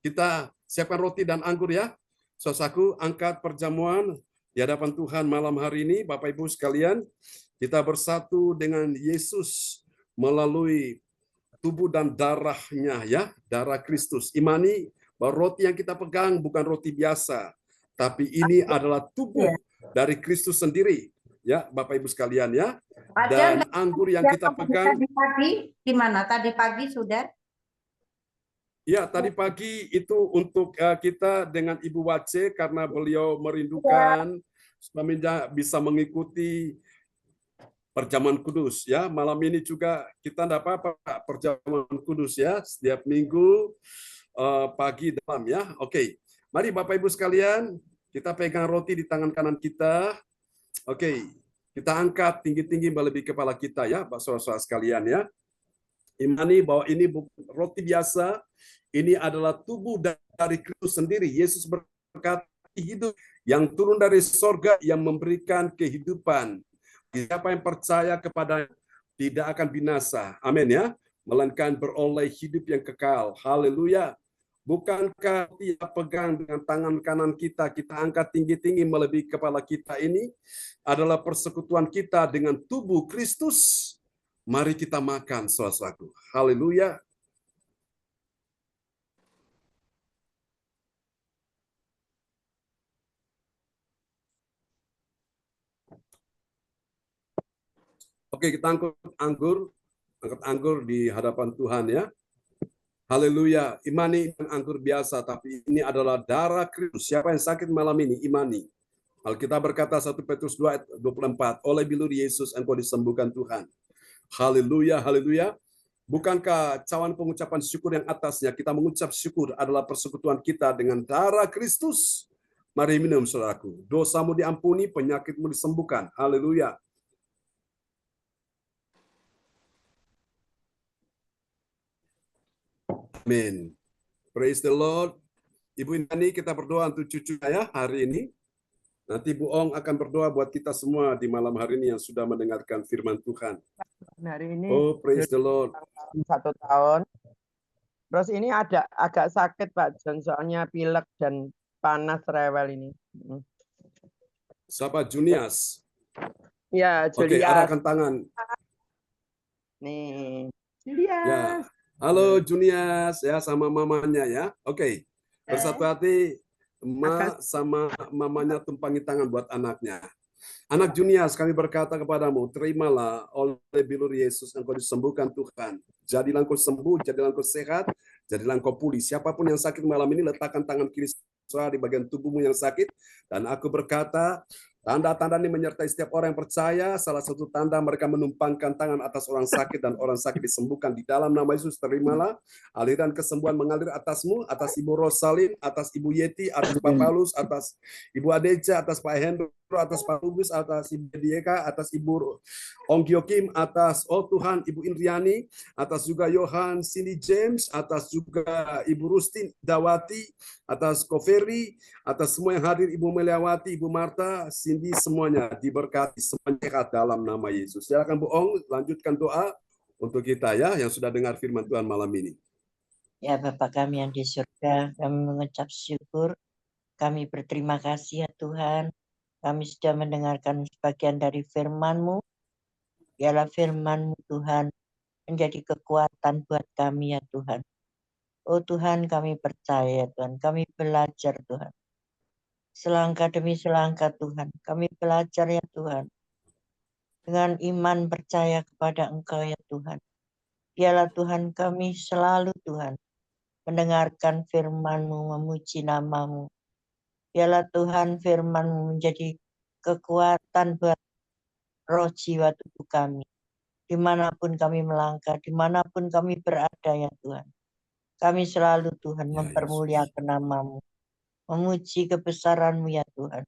kita siapkan roti dan anggur, ya. Saudaraku, angkat perjamuan di hadapan Tuhan malam hari ini, Bapak Ibu sekalian. Kita bersatu dengan Yesus melalui tubuh dan darahnya, ya, darah Kristus. Imani bahwa roti yang kita pegang bukan roti biasa, tapi ini adalah tubuh dari Kristus sendiri, ya, Bapak Ibu sekalian, ya. Dan anggur yang kita pegang tadi pagi gimana? Tadi pagi sudah? ya, tadi pagi itu untuk kita dengan Ibu Wace karena beliau merindukan supaya bisa mengikuti perjamuan kudus, ya. Malam ini juga kita tidak apa-apa perjamuan kudus, ya, setiap minggu pagi dalam, ya. Oke, mari Bapak Ibu sekalian, kita pegang roti di tangan kanan kita. Oke, kita angkat tinggi-tinggi melebihi kepala kita, ya, saudara-saudara sekalian, ya. Imani bahwa ini bukan roti biasa, ini adalah tubuh dari Kristus sendiri. Yesus berkata, hidup yang turun dari sorga yang memberikan kehidupan. Siapa yang percaya kepada tidak akan binasa. Amin, ya. Melainkan beroleh hidup yang kekal. Haleluya. Bukankah dia pegang dengan tangan kanan kita, kita angkat tinggi-tinggi melebihi kepala kita ini adalah persekutuan kita dengan tubuh Kristus. Mari kita makan, saudaraku. Haleluya. Oke, kita angkat anggur di hadapan Tuhan, ya. Haleluya. Imani anggur biasa, tapi ini adalah darah Kristus. Siapa yang sakit malam ini? Imani. Alkitab berkata 1 Petrus 2 ayat 24, oleh bilur Yesus engkau disembuhkan Tuhan. Haleluya, haleluya. Bukankah cawan pengucapan syukur yang atasnya kita mengucap syukur adalah persekutuan kita dengan darah Kristus? Mari minum, saudaraku. Dosamu diampuni, penyakitmu disembuhkan. Haleluya. Amin. Praise the Lord. Ibu Inani, kita berdoa untuk cucu saya hari ini. Nanti Bu Ong akan berdoa buat kita semua di malam hari ini yang sudah mendengarkan firman Tuhan. Hari ini Oh, praise the Lord. 1 tahun. Terus ini ada agak sakit Pak John, soalnya pilek dan panas rewel ini. Siapa? Junias. Ya, Oke, Julius. arahkan tangan. Nih, Julius. Ya. Halo Junias, ya, sama mamanya, ya. Oke. Bersatu hati, emak sama mamanya tumpangi tangan buat anaknya. Anak Junias, kami berkata kepadamu, terimalah oleh bilur Yesus engkau disembuhkan Tuhan. Jadilah engkau sembuh, jadilah engkau sehat, jadilah engkau pulih. Siapapun yang sakit malam ini, letakkan tangan kiri saudara di bagian tubuhmu yang sakit. Dan aku berkata, Tanda-tanda ini menyertai setiap orang yang percaya. Salah satu tanda mereka menumpangkan tangan atas orang sakit dan orang sakit disembuhkan di dalam nama Yesus. Terimalah aliran kesembuhan mengalir atasmu, atas Ibu Rosalin, atas Ibu Yeti, atas Pak Paulus, atas Ibu Adeja, atas Pak Hendro, atas Pak Lubis, atas Ibu Dieka, atas Ibu Ongkyo Kim, atas Tuhan Ibu Indriani, atas juga Yohan Cindy James, atas juga Ibu Rustin Dawati, atas Koferi, atas semua yang hadir, Ibu Meliawati, Ibu Marta, Cindy, semuanya diberkati, semuanya sehat dalam nama Yesus. Silakan Bu Ong, lanjutkan doa untuk kita ya, yang sudah dengar firman Tuhan malam ini. Ya Bapa kami yang di surga, kami mengucap syukur, kami berterima kasih ya Tuhan, kami sudah mendengarkan sebagian dari firman-Mu, biarlah firman-Mu Tuhan menjadi kekuatan buat kami ya Tuhan. Oh Tuhan, kami percaya Tuhan, kami belajar Tuhan. Selangkah demi selangkah Tuhan, kami belajar ya Tuhan. Dengan iman percaya kepada Engkau ya Tuhan. Biarlah Tuhan kami selalu Tuhan mendengarkan firman-Mu, memuji nama-Mu. Biarlah Tuhan firman-Mu menjadi kekuatan buat roh jiwa tubuh kami. Dimanapun kami melangkah, dimanapun kami berada ya Tuhan. Kami selalu Tuhan mempermuliakan nama-Mu. Memuji kebesaran-Mu ya Tuhan.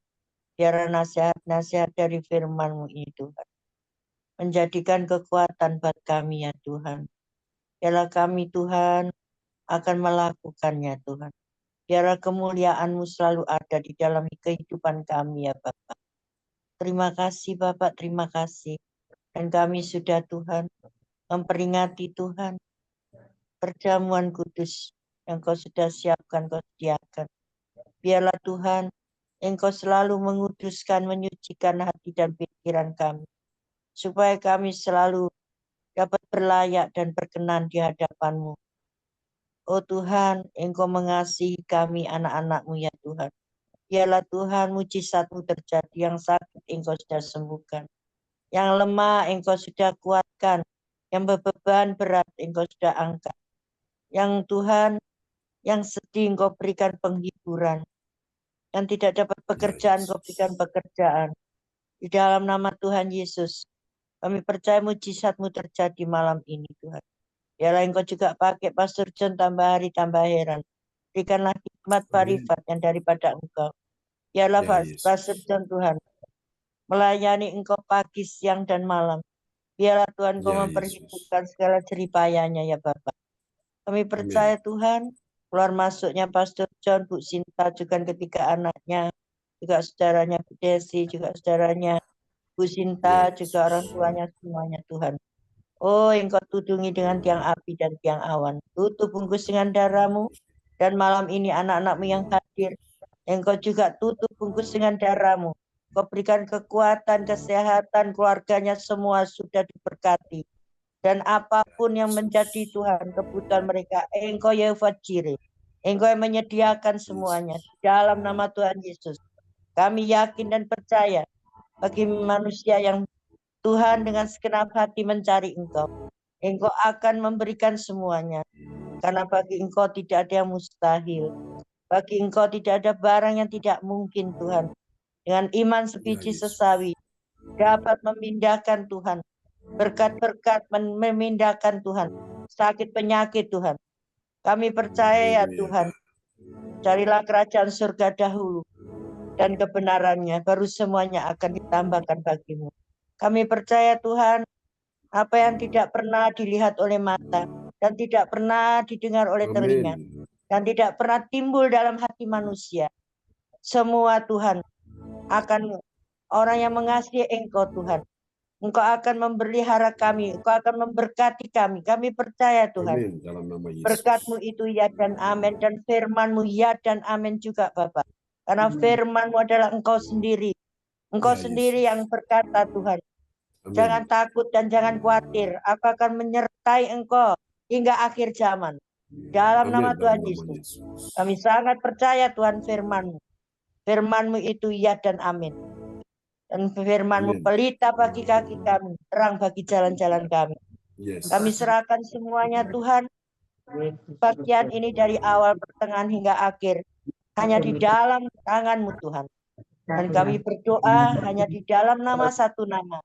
Biarlah nasihat-nasihat dari firman-Mu ini Tuhan menjadikan kekuatan buat kami ya Tuhan. Biarlah kami Tuhan akan melakukannya Tuhan. Biarlah kemuliaan-Mu selalu ada di dalam kehidupan kami ya Bapak. Terima kasih Bapak, terima kasih. Dan kami sudah Tuhan memperingati Tuhan perjamuan kudus yang Kau sudah siapkan, Kau sediakan. Biarlah Tuhan Engkau selalu menguduskan, menyucikan hati dan pikiran kami. Supaya kami selalu dapat berlayak dan berkenan di hadapan-Mu. Oh Tuhan, Engkau mengasihi kami anak-anak-Mu ya Tuhan. Biarlah Tuhan mujizat-Mu terjadi, yang sakit Engkau sudah sembuhkan. Yang lemah Engkau sudah kuatkan. Yang beban berat Engkau sudah angkat. Yang Tuhan, yang sedih Engkau berikan penghiburan. Yang tidak dapat pekerjaan Engkau berikan pekerjaan. Di dalam nama Tuhan Yesus, kami percaya mujizat-Mu terjadi malam ini Tuhan. Biarlah Engkau juga pakai Pastor John tambah hari tambah heran. Berikanlah hikmat marifat yang daripada Engkau. Biarlah Pastor John Tuhan melayani Engkau pagi, siang, dan malam. Biarlah Tuhan Engkau memperhitungkan segala jeripayanya ya Bapak. Kami percaya Tuhan, keluar masuknya Pastor John, Bu Sinta, juga ketiga anaknya, juga saudaranya Bu Desi, juga saudaranya Bu Sinta, juga orang tuanya semuanya Tuhan. Oh, Engkau tudungi dengan tiang api dan tiang awan. Tutup bungkus dengan darah-Mu. Dan malam ini anak-anak-Mu yang hadir, Engkau juga tutup bungkus dengan darah-Mu. Kau berikan kekuatan, kesehatan, keluarganya semua sudah diberkati. Dan apapun yang menjadi Tuhan kebutuhan mereka, Engkau Yehova Jireh. Engkau yang menyediakan semuanya. Dalam nama Tuhan Yesus, kami yakin dan percaya bagi manusia yang Tuhan dengan segenap hati mencari Engkau, Engkau akan memberikan semuanya. Karena bagi Engkau tidak ada yang mustahil. Bagi Engkau tidak ada barang yang tidak mungkin Tuhan. Dengan iman sebiji sesawi dapat memindahkan Tuhan. Berkat-berkat memindahkan Tuhan. Sakit penyakit Tuhan. Kami percaya ya Tuhan. Carilah kerajaan surga dahulu. Dan kebenarannya baru semuanya akan ditambahkan bagimu. Kami percaya Tuhan, apa yang tidak pernah dilihat oleh mata dan tidak pernah didengar oleh telinga dan tidak pernah timbul dalam hati manusia. Semua Tuhan akan orang yang mengasihi Engkau Tuhan. Engkau akan memelihara kami, Engkau akan memberkati kami. Kami percaya Tuhan. Berkat-Mu itu ya dan amin, dan firman-Mu ya dan amin juga Bapak. Karena firman-Mu adalah Engkau sendiri. Engkau sendiri yang berkata Tuhan. Jangan takut dan jangan khawatir. Aku akan menyertai Engkau hingga akhir zaman. Dalam nama Tuhan Yesus. Kami sangat percaya Tuhan firman-Mu. Firman-Mu itu ya dan amin. Dan firman-Mu pelita bagi kaki kami, terang bagi jalan-jalan kami. Kami serahkan semuanya Tuhan. Bagian ini dari awal, pertengahan hingga akhir. Hanya di dalam tangan-Mu Tuhan. Dan kami berdoa hanya di dalam nama satu nama.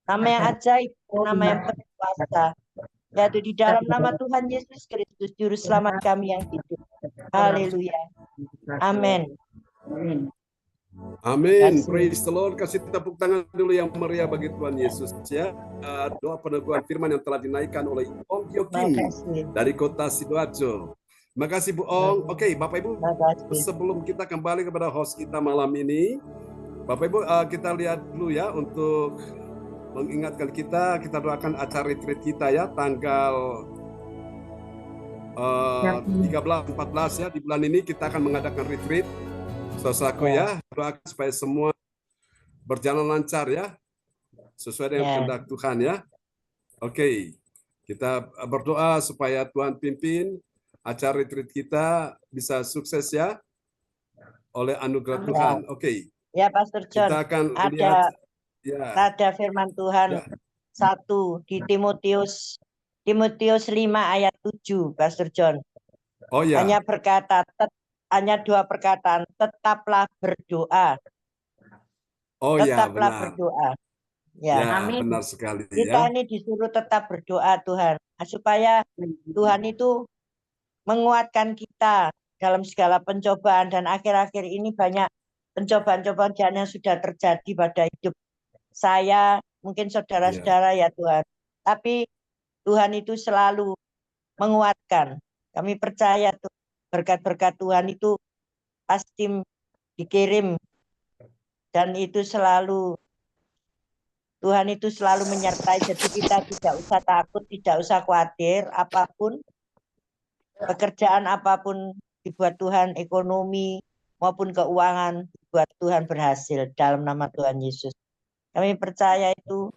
Nama yang ajaib, nama yang berkuasa. Yaitu di dalam nama Tuhan Yesus Kristus, Juru Selamat kami yang hidup. Haleluya. Amin. Amin. Kasih. Praise the Lord. Kasih tepuk tangan dulu yang meriah bagi Tuhan Yesus ya. Doa peneguhan firman yang telah dinaikkan oleh Ong Yokim Makasih. dari kota Sidoarjo. Terima kasih Bu Ong. Oke, Bapak Ibu, Makasih. sebelum kita kembali kepada host kita malam ini, Bapak Ibu kita lihat dulu ya untuk mengingatkan kita doakan acara retreat kita ya tanggal 13-14 ya di bulan ini kita akan mengadakan retreat. Saudaraku ya, doakan supaya semua berjalan lancar ya, sesuai dengan kehendak Tuhan ya. Oke, kita berdoa supaya Tuhan pimpin acara retreat kita bisa sukses ya, oleh anugerah Tuhan. Oke. Ya, Pastor John. Kita akan lihat ya. Ada firman Tuhan satu di Timotius 5 ayat 7, Pastor John. Oh ya. Hanya dua perkataan, tetaplah berdoa. Oh ya, Tetaplah benar. berdoa. Ya, Amin. Benar sekali kita ya. ini disuruh tetap berdoa Tuhan, supaya Tuhan itu menguatkan kita dalam segala pencobaan, dan akhir-akhir ini banyak pencobaan-cobaan yang sudah terjadi pada hidup saya, mungkin saudara-saudara ya Tuhan. Tapi Tuhan itu selalu menguatkan. Kami percaya tuh berkat-berkat Tuhan itu pasti dikirim, dan itu selalu Tuhan itu selalu menyertai. Jadi kita tidak usah takut, tidak usah khawatir apapun, pekerjaan apapun dibuat Tuhan, ekonomi maupun keuangan dibuat Tuhan berhasil dalam nama Tuhan Yesus. Kami percaya itu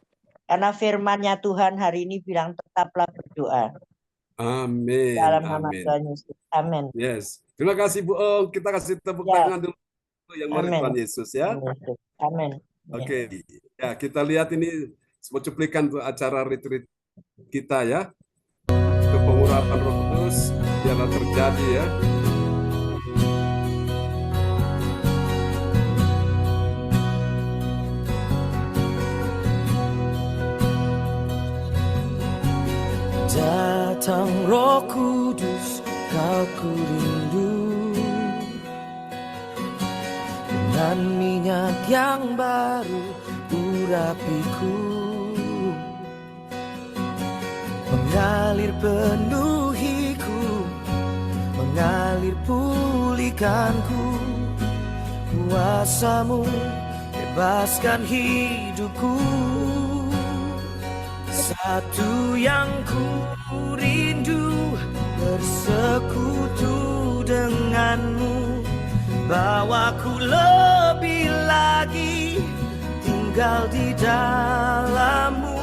karena firman-Nya Tuhan hari ini bilang tetaplah berdoa. Amin. Dalam nama Amin. Tuhan Yesus. Amin. Yes. Terima kasih Bu Ong. Kita kasih tepuk tangan dulu yang meriah Tuhan Yesus ya. Amin. Oke. Ya, kita lihat ini sebuah cuplikan untuk acara retreat kita ya. Untuk pengurapan Roh Kudus biarlah terjadi ya. Datang Roh Kudus, kau ku rindu, dengan minyak yang baru urapiku, mengalir penuhiku, mengalir pulihkanku, kuasa-Mu bebaskan hidupku. Satu yang ku rindu, bersekutu denganmu, bawaku lebih lagi tinggal di dalammu,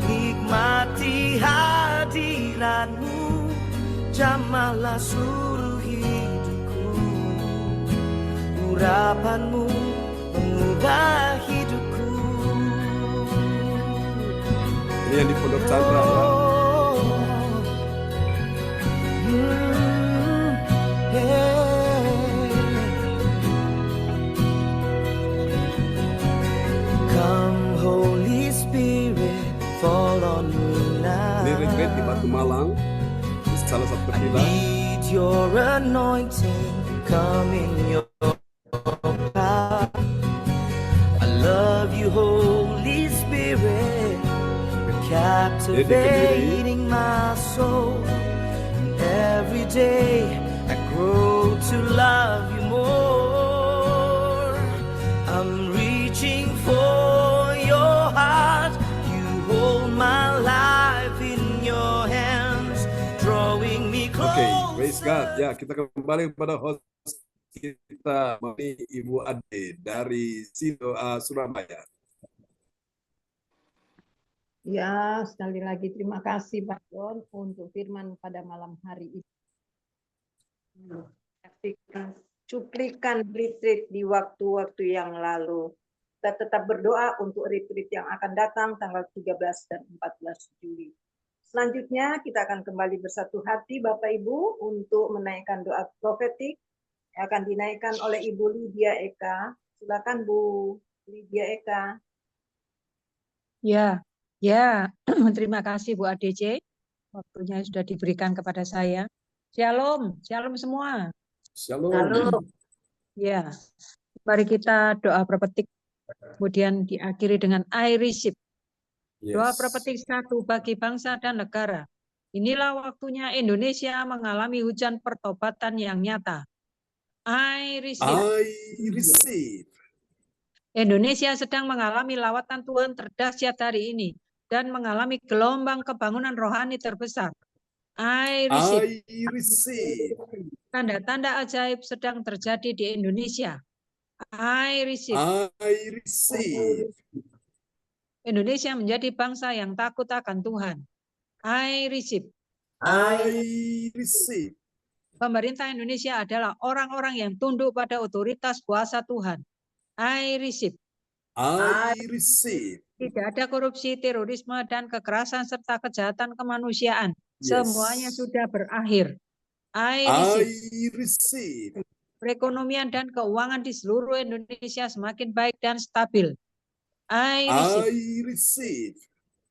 nikmati hadiratmu, jamahlah seluruh hidupku, urapanmu mengubah hidupku. Ini yang di Pondok Chandra ya. Come Holy Spirit, fall on me now. Ini retreat di Batu Malang. Di salah satu I villa. need your anointing, come in your power. I love you, Holy Spirit, you're captivating my soul. Every day I grow to love you more. I'm reaching for your heart, you hold my life in your hands, drawing me close. Oke, praise God. Ya, kita kembali kepada host kita, Ibu Ade dari Surabaya. Ya, sekali lagi terima kasih Pak John untuk firman pada malam hari ini. Cuplikan retreat di waktu-waktu yang lalu. Kita tetap berdoa untuk retreat yang akan datang tanggal 13 dan 14 Juli. Selanjutnya kita akan kembali bersatu hati Bapak Ibu untuk menaikkan doa profetik yang akan dinaikkan oleh Ibu Lydia Eka Silakan Bu Lydia Eka. Ya, terima kasih Bu ADC. Waktunya sudah diberikan kepada saya. Shalom, shalom semua. Shalom. Ya, mari kita doa propetik, kemudian diakhiri dengan I receive. Doa Yes. propetik 1 bagi bangsa dan negara. Inilah waktunya Indonesia mengalami hujan pertobatan yang nyata. I receive. I receive. Indonesia sedang mengalami lawatan Tuhan terdahsyat hari ini dan mengalami gelombang kebangunan rohani terbesar. I receive. I receive. Tanda-tanda ajaib sedang terjadi di Indonesia. I receive. I receive. Indonesia menjadi bangsa yang takut akan Tuhan. I receive. I receive. Pemerintah Indonesia adalah orang-orang yang tunduk pada otoritas kuasa Tuhan. I receive. I receive. Tidak ada korupsi, terorisme, dan kekerasan serta kejahatan kemanusiaan. Yes. Semuanya sudah berakhir. I receive. I receive. Perekonomian dan keuangan di seluruh Indonesia semakin baik dan stabil. I receive. I receive.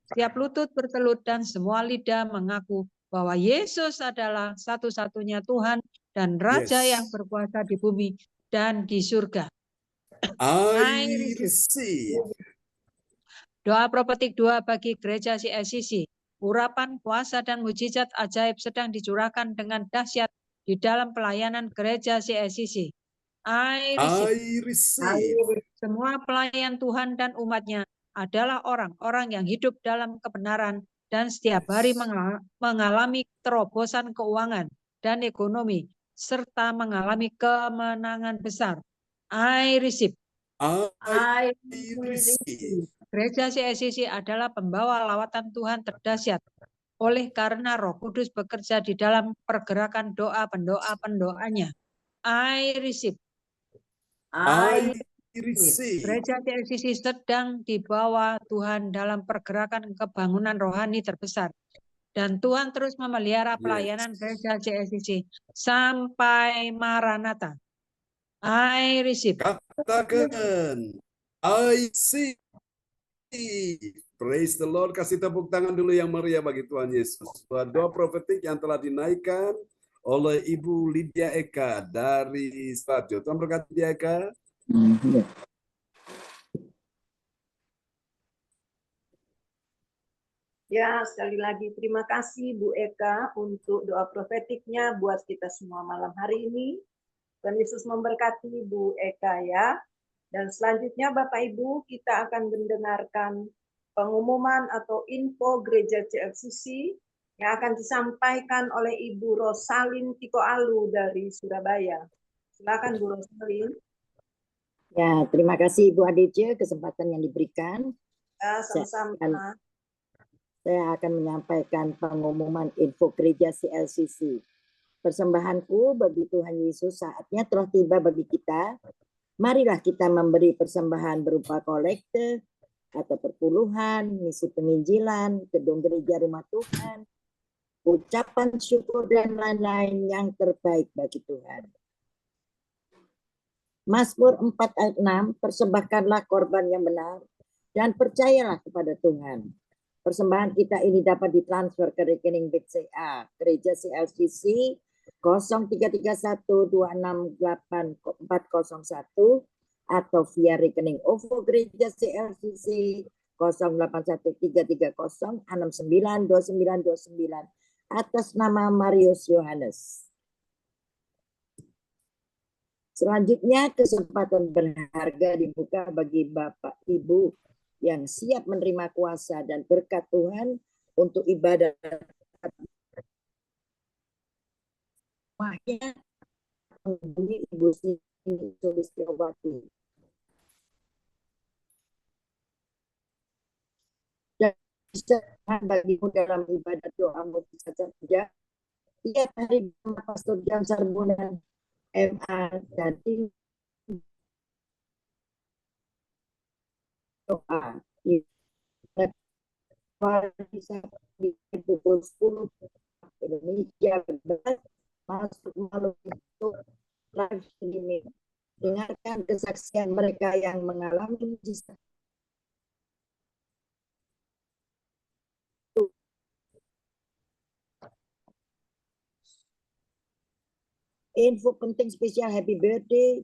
Setiap lutut bertelut dan semua lidah mengaku bahwa Yesus adalah satu-satunya Tuhan dan Raja Yes. yang berkuasa di bumi dan di surga. I receive. Doa propetik 2 bagi gereja CSCC. Urapan, kuasa, dan mujizat ajaib sedang dicurahkan dengan dahsyat di dalam pelayanan gereja CSCC. I receive. I receive. Semua pelayan Tuhan dan umatnya adalah orang-orang yang hidup dalam kebenaran dan setiap hari mengalami terobosan keuangan dan ekonomi serta mengalami kemenangan besar. I receive. I receive. Gereja CSCC adalah pembawa lawatan Tuhan terdahsyat. Oleh karena Roh Kudus bekerja di dalam pergerakan doa pendoa-pendoanya. I receive. I receive. Gereja CSCC sedang dibawa Tuhan dalam pergerakan kebangunan rohani terbesar. Dan Tuhan terus memelihara pelayanan gereja CSCC sampai Maranatha. I receive. Katakan, I see. Praise the Lord. Kasih tepuk tangan dulu yang meriah bagi Tuhan Yesus. Doa profetik yang telah dinaikkan oleh Ibu Lydia Eka dari Spadio. Tuhan berkati Lydia Eka. Ya, sekali lagi terima kasih Bu Eka untuk doa profetiknya buat kita semua malam hari ini. Tuhan Yesus memberkati Bu Eka ya. Dan selanjutnya Bapak Ibu kita akan mendengarkan pengumuman atau info gereja CFCC yang akan disampaikan oleh Ibu Rosalin Tiko Alu dari Surabaya. Silakan Bu Rosalin. Ya, terima kasih Ibu ADC kesempatan yang diberikan. Ya, sama-sama. Saya akan menyampaikan pengumuman info gereja CLCC. Persembahanku bagi Tuhan Yesus saatnya telah tiba bagi kita. Marilah kita memberi persembahan berupa kolekte atau perpuluhan, misi penginjilan, gedung gereja rumah Tuhan, ucapan syukur dan lain-lain yang terbaik bagi Tuhan. Mazmur 4 ayat 6, persembahkanlah korban yang benar dan percayalah kepada Tuhan. Persembahan kita ini dapat ditransfer ke rekening BCA, Gereja CLCC 0371268401 atau via rekening OVO Gereja CLCC 081330692929 atas nama Marius Yohanes. Selanjutnya kesempatan berharga dibuka bagi Bapak Ibu yang siap menerima kuasa dan berkat Tuhan untuk ibadah rumahnya menghubungi Ibu Siti Sulistiawati. Dan bisa bagimu dalam ibadah doa mujizat saja. Tiap hari bersama Pastor Jan Sarbunan MA dan tim doa di pukul 10 Indonesia masuk malam untuk live streaming Dengarkan kesaksian mereka yang mengalami mujizat. Info penting spesial happy birthday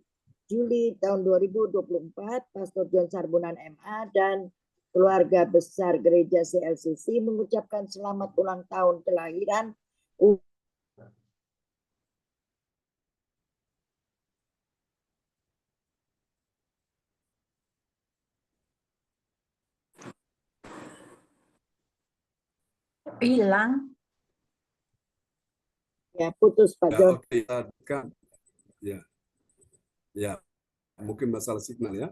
Juli tahun 2024, Pastor John Sarbunan MA dan keluarga besar gereja CLCC mengucapkan selamat ulang tahun kelahiran Hilang. ya putus Pak Ya, John. oke, kan. Ya. Ya, mungkin masalah signal ya.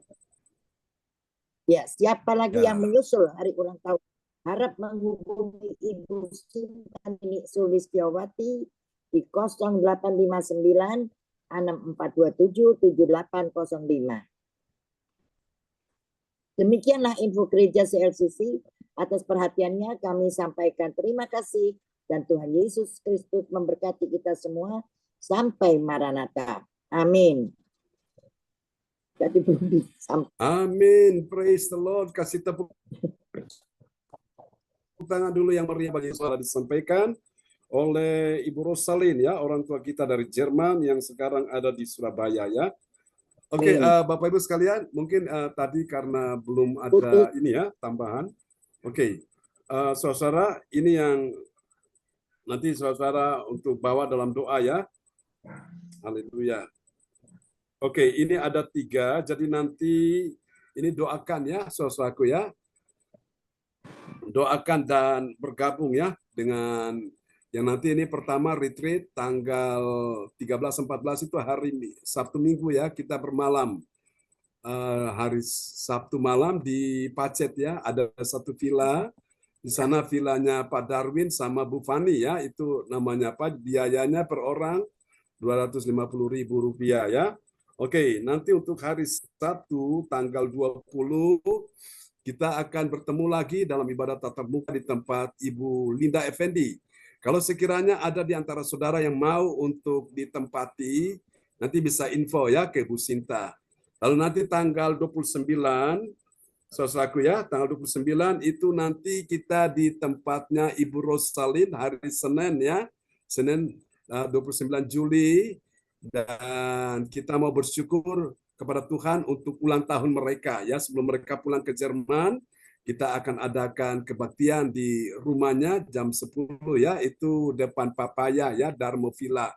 Ya, siapa lagi Ya. yang menyusul hari ulang tahun? Harap menghubungi Ibu Sintani Sulistiawati di 0859 6427 7805. Demikianlah info gereja CLCC. Atas perhatiannya kami sampaikan terima kasih dan Tuhan Yesus Kristus memberkati kita semua sampai Maranatha. Amin. Jadi belum bisa. Amin. Praise the Lord. Kasih tepuk tangan dulu yang meriah bagi suara disampaikan oleh Ibu Rosalin ya, orang tua kita dari Jerman yang sekarang ada di Surabaya ya. Oke, Bapak Ibu sekalian, mungkin tadi karena belum ada ini ya tambahan. Oke, saudara, ini yang nanti saudara untuk bawa dalam doa ya. Haleluya. Oke, ini ada 3, jadi nanti ini doakan ya, saudaraku ya. Doakan dan bergabung ya dengan yang nanti ini pertama retreat tanggal 13-14 itu hari Sabtu Minggu ya, kita bermalam. Hari Sabtu malam di Pacet ya, ada satu villa di sana, villanya Pak Darwin sama Bu Fani ya, itu namanya apa, biayanya per orang Rp250.000 ya. Oke, nanti untuk hari Sabtu tanggal 20 kita akan bertemu lagi dalam ibadah tatap muka di tempat Ibu Linda Effendi. Kalau sekiranya ada di antara saudara yang mau untuk ditempati, nanti bisa info ya ke Bu Sinta. Lalu nanti tanggal 29, saudaraku ya, tanggal 29 itu nanti kita di tempatnya Ibu Rosalin hari Senin ya, Senin 29 Juli, dan kita mau bersyukur kepada Tuhan untuk ulang tahun mereka ya. Sebelum mereka pulang ke Jerman, kita akan adakan kebaktian di rumahnya jam 10 ya, itu depan Papaya ya, Darmo Villa.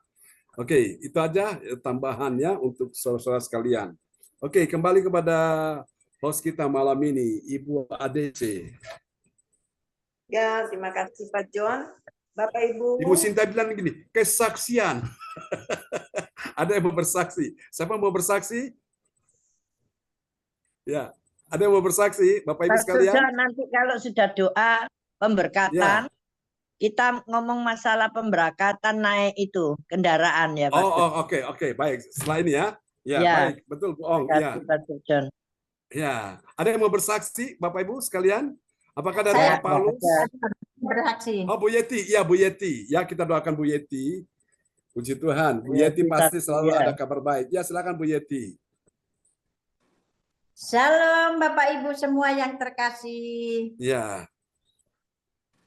Oke, itu aja tambahannya untuk saudara-saudara sekalian. Oke, kembali kepada host kita malam ini, Ibu ADC. Ya, terima kasih Pak John. Bapak Ibu. Ibu Sinta bilang gini, kesaksian. Ada yang mau bersaksi? Siapa mau bersaksi? Ya, ada yang mau bersaksi, Bapak Ibu sekalian? Sudah, nanti kalau sudah doa pemberkatan, kita ngomong masalah pemberkatan naik itu kendaraan ya Pak. Oke, baik. Setelah ini ya. Ya, baik, betul bohong. Ya. John. Ya, ada yang mau bersaksi, Bapak Ibu sekalian? Apakah dari Saya Pak Paulus? bersaksi. Oh, Bu Yeti. Ya, Bu Yeti. Ya, kita doakan Bu Yeti. Puji Tuhan. Bu Yeti pasti selalu ada kabar baik. Ya, silakan Bu Yeti. Shalom Bapak Ibu semua yang terkasih. Ya.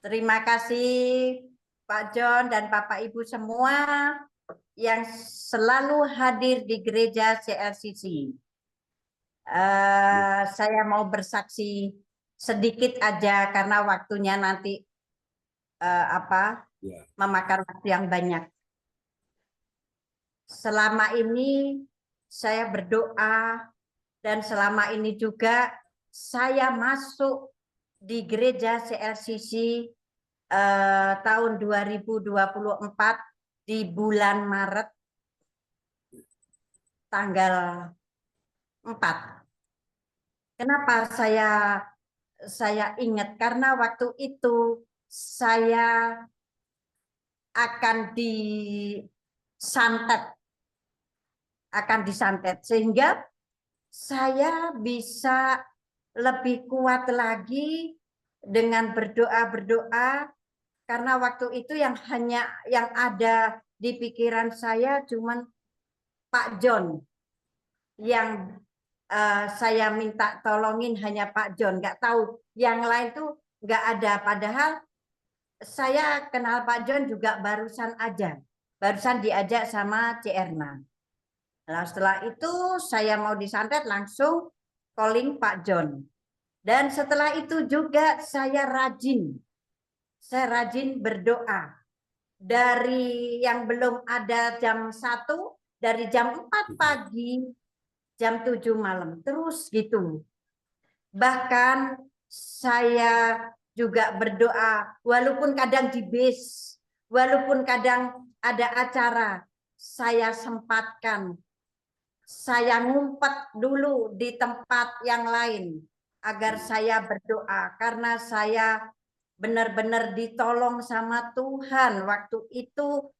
Terima kasih Pak John dan Bapak Ibu semua yang selalu hadir di gereja CLCC. Saya mau bersaksi sedikit aja karena waktunya nanti memakan waktu yang banyak. Selama ini saya berdoa dan selama ini juga saya masuk di gereja CLCC tahun 2024 di bulan Maret tanggal 4. Kenapa saya ingat? Karena waktu itu saya akan disantet sehingga saya bisa lebih kuat lagi dengan berdoa karena waktu itu yang ada di pikiran saya cuman Pak John. yang saya minta tolongin hanya Pak John, nggak tahu yang lain tuh nggak ada. Padahal saya kenal Pak John juga barusan diajak sama C. Erna. Nah, setelah itu saya mau disantet langsung calling Pak John. Dan setelah itu juga saya rajin berdoa. Dari yang belum ada jam 1, dari jam 4 pagi, jam 7 malam, terus gitu. Bahkan saya juga berdoa, walaupun kadang di bis, walaupun kadang ada acara, saya sempatkan, saya ngumpet dulu di tempat yang lain, agar saya berdoa, karena saya benar-benar ditolong sama Tuhan. Waktu itu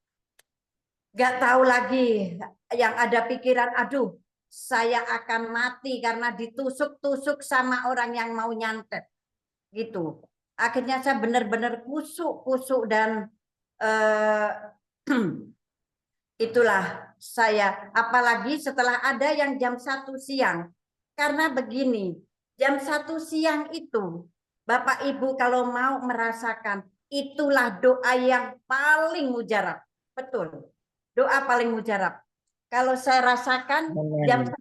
nggak tahu lagi, yang ada pikiran, aduh saya akan mati karena ditusuk-tusuk sama orang yang mau nyantet gitu. Akhirnya saya benar-benar kusuk dan itulah saya, apalagi setelah ada yang jam 1 siang. Karena begini, jam 1 siang itu Bapak Ibu kalau mau merasakan, itulah doa yang paling mujarab. Betul, doa paling mujarab. Kalau saya rasakan jam 1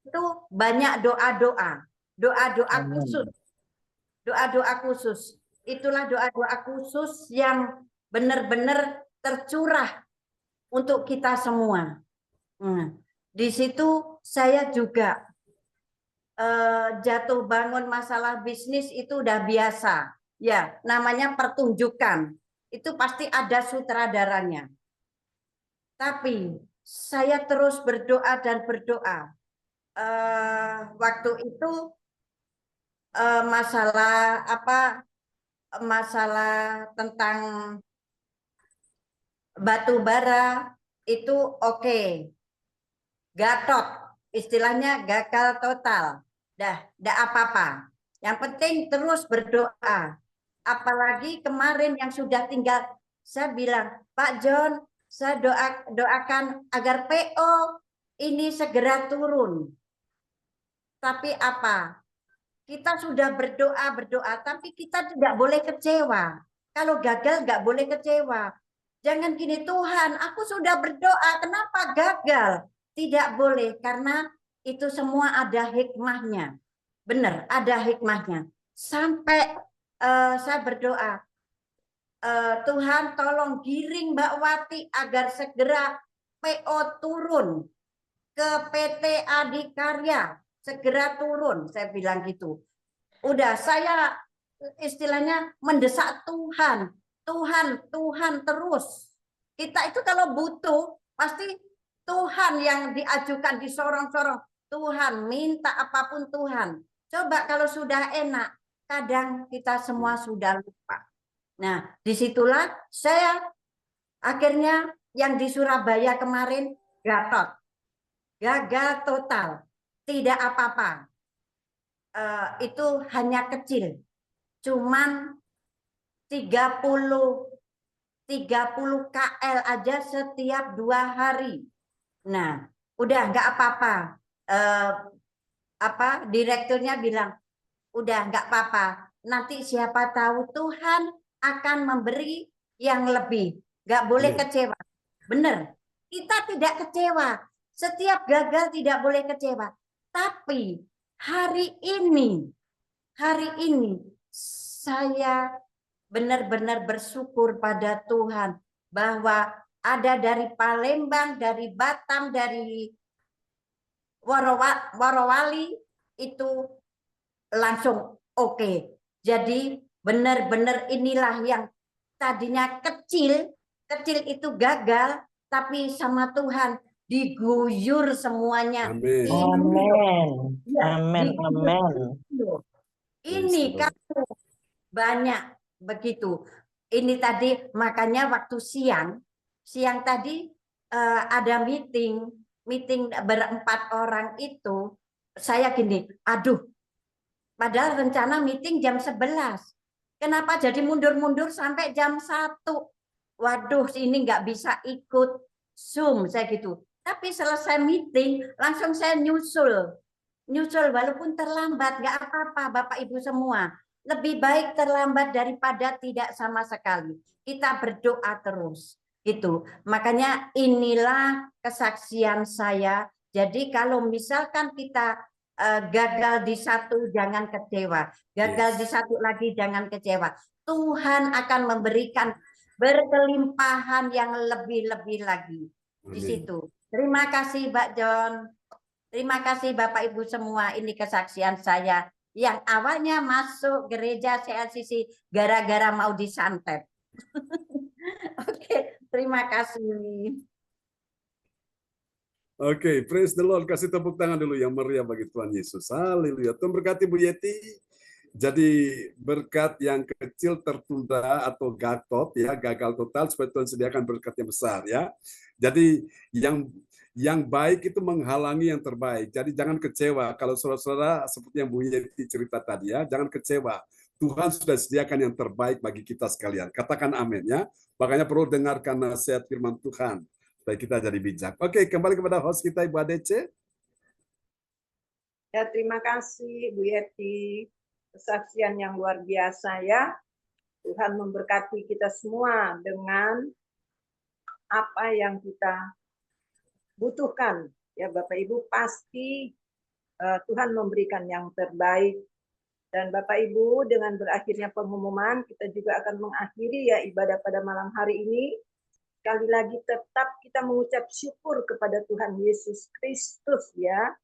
itu banyak doa-doa khusus. Doa-doa khusus. Itulah doa-doa khusus yang benar-benar tercurah untuk kita semua. Di situ saya juga jatuh bangun masalah bisnis itu udah biasa. Ya, namanya pertunjukan. Itu pasti ada sutradaranya. Tapi saya terus berdoa dan berdoa. Waktu itu masalah tentang batu bara itu oke. Gatot, istilahnya gagal total. Dah apa-apa. Yang penting terus berdoa. Apalagi kemarin yang sudah tinggal, saya bilang, Pak John, saya doakan agar PO ini segera turun. Tapi apa? Kita sudah berdoa, tapi kita tidak boleh kecewa. Kalau gagal nggak boleh kecewa. Jangan gini, Tuhan, aku sudah berdoa, kenapa gagal? Tidak boleh, karena itu semua ada hikmahnya. Benar, ada hikmahnya. Sampai saya berdoa, Tuhan tolong giring Mbak Wati agar segera PO turun ke PT Adikarya, segera turun, saya bilang gitu. Udah, saya istilahnya mendesak Tuhan terus. Kita itu kalau butuh pasti Tuhan yang diajukan, disorong-sorong. Tuhan, minta apapun Tuhan. Coba kalau sudah enak, kadang kita semua sudah lupa. Nah, disitulah saya akhirnya yang di Surabaya kemarin Gatot. Gagal total. Tidak apa-apa. Itu hanya kecil. Cuman 30 KL aja setiap 2 hari. Nah, udah nggak apa-apa. Direkturnya bilang, udah nggak apa-apa. Nanti siapa tahu Tuhan akan memberi yang lebih. Nggak boleh kecewa. Benar. Kita tidak kecewa. Setiap gagal tidak boleh kecewa. Tapi hari ini saya benar-benar bersyukur pada Tuhan bahwa ada dari Palembang, dari Batam, dari Morowali itu langsung oke. Jadi benar-benar inilah yang tadinya kecil itu gagal, tapi sama Tuhan diguyur semuanya. Amin. Ini kamu banyak begitu. Ini tadi makanya waktu siang tadi ada meeting berempat orang itu, saya gini, aduh, padahal rencana meeting jam 11. Kenapa jadi mundur-mundur sampai jam 1? Waduh, ini nggak bisa ikut Zoom, saya gitu. Tapi selesai meeting, langsung saya nyusul walaupun terlambat, nggak apa-apa Bapak Ibu semua. Lebih baik terlambat daripada tidak sama sekali. Kita berdoa terus. Itu. Makanya inilah kesaksian saya. Jadi kalau misalkan kita gagal di satu, jangan kecewa. Gagal di satu lagi, jangan kecewa. Tuhan akan memberikan berkelimpahan yang lebih-lebih lagi di situ. Terima kasih Mbak John. Terima kasih Bapak Ibu semua. Ini kesaksian saya yang awalnya masuk gereja CLCC gara-gara mau disantet. Oke, terima kasih. Oke, praise the Lord. Kasih tepuk tangan dulu yang meriah bagi Tuhan Yesus. Haleluya. Tuhan berkati Bu Yeti. Jadi berkat yang kecil tertunda atau gatot ya, gagal total supaya Tuhan sediakan berkat yang besar ya. Jadi yang baik itu menghalangi yang terbaik. Jadi jangan kecewa kalau saudara-saudara seperti yang Bu Yeti cerita tadi ya, jangan kecewa. Tuhan sudah sediakan yang terbaik bagi kita sekalian. Katakan amin ya. Makanya perlu dengarkan nasihat firman Tuhan supaya kita jadi bijak. Oke, kembali kepada host kita Ibu Adece. Ya, terima kasih Bu Yeti. Kesaksian yang luar biasa ya. Tuhan memberkati kita semua dengan apa yang kita butuhkan. Ya Bapak Ibu, pasti Tuhan memberikan yang terbaik. Dan Bapak Ibu, dengan berakhirnya pengumuman, kita juga akan mengakhiri ya ibadah pada malam hari ini. Sekali lagi tetap kita mengucap syukur kepada Tuhan Yesus Kristus ya,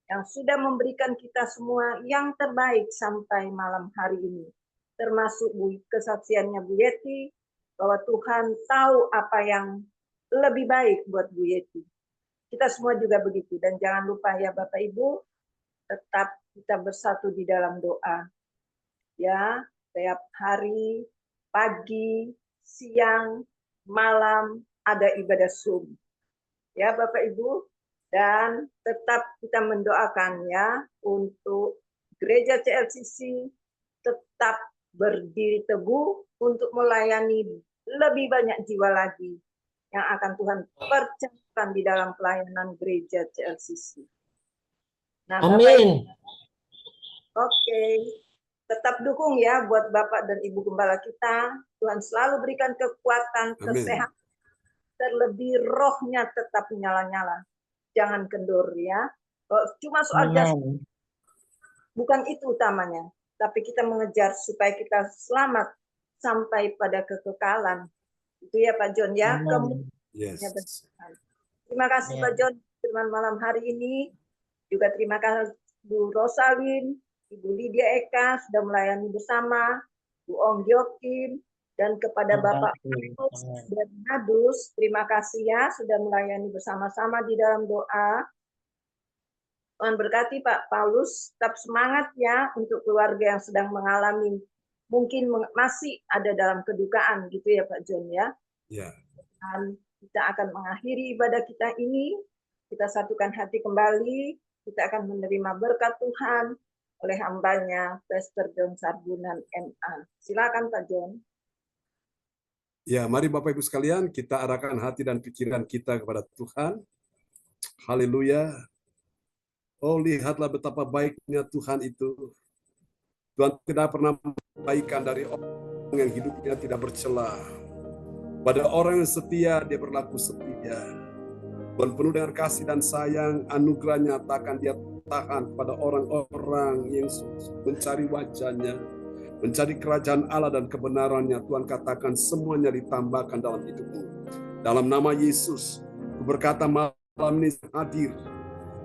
yang sudah memberikan kita semua yang terbaik sampai malam hari ini. Termasuk kesaksiannya Bu Yeti, bahwa Tuhan tahu apa yang lebih baik buat Bu Yeti. Kita semua juga begitu. Dan jangan lupa ya Bapak Ibu, tetap kita bersatu di dalam doa. Ya, setiap hari, pagi, siang, malam, ada ibadah Zoom. Ya Bapak Ibu, dan tetap kita mendoakan ya untuk gereja CLCC tetap berdiri teguh untuk melayani lebih banyak jiwa lagi yang akan Tuhan percayakan di dalam pelayanan gereja CLCC. Nah, Amin. Oke, tetap dukung ya buat Bapak dan Ibu Gembala kita. Tuhan selalu berikan kekuatan, kesehatan, terlebih rohnya tetap nyala-nyala. Jangan kendur ya. Cuma soal jasad, bukan itu utamanya. Tapi kita mengejar supaya kita selamat sampai pada kekekalan. Itu ya Pak John ya. Yes. Terima kasih Pak John firman malam hari ini. Juga terima kasih Bu Rosalin, Ibu Lydia Eka sudah melayani bersama, Bu Ong Giokim, dan kepada Bapak Paulus dan Nadus, terima kasih ya sudah melayani bersama-sama di dalam doa. Tuhan berkati Pak Paulus, tetap semangat ya untuk keluarga yang sedang mengalami, mungkin masih ada dalam kedukaan gitu ya Pak John ya. Ya. Dan kita akan mengakhiri ibadah kita ini, kita satukan hati kembali, kita akan menerima berkat Tuhan oleh hambanya, Pastor John Sarbunan MA. Silakan Pak John. Ya, mari Bapak Ibu sekalian, kita arahkan hati dan pikiran kita kepada Tuhan. Haleluya. Oh, lihatlah betapa baiknya Tuhan itu. Tuhan tidak pernah membaikan dari orang yang hidupnya tidak bercela. Pada orang yang setia, dia berlaku setia. Tuhan penuh dengan kasih dan sayang, anugerah nyatakan dia tahan pada orang-orang yang mencari wajahnya, mencari kerajaan Allah dan kebenarannya. Tuhan katakan semuanya ditambahkan dalam hidupmu. Dalam nama Yesus, aku berkata malam ini hadir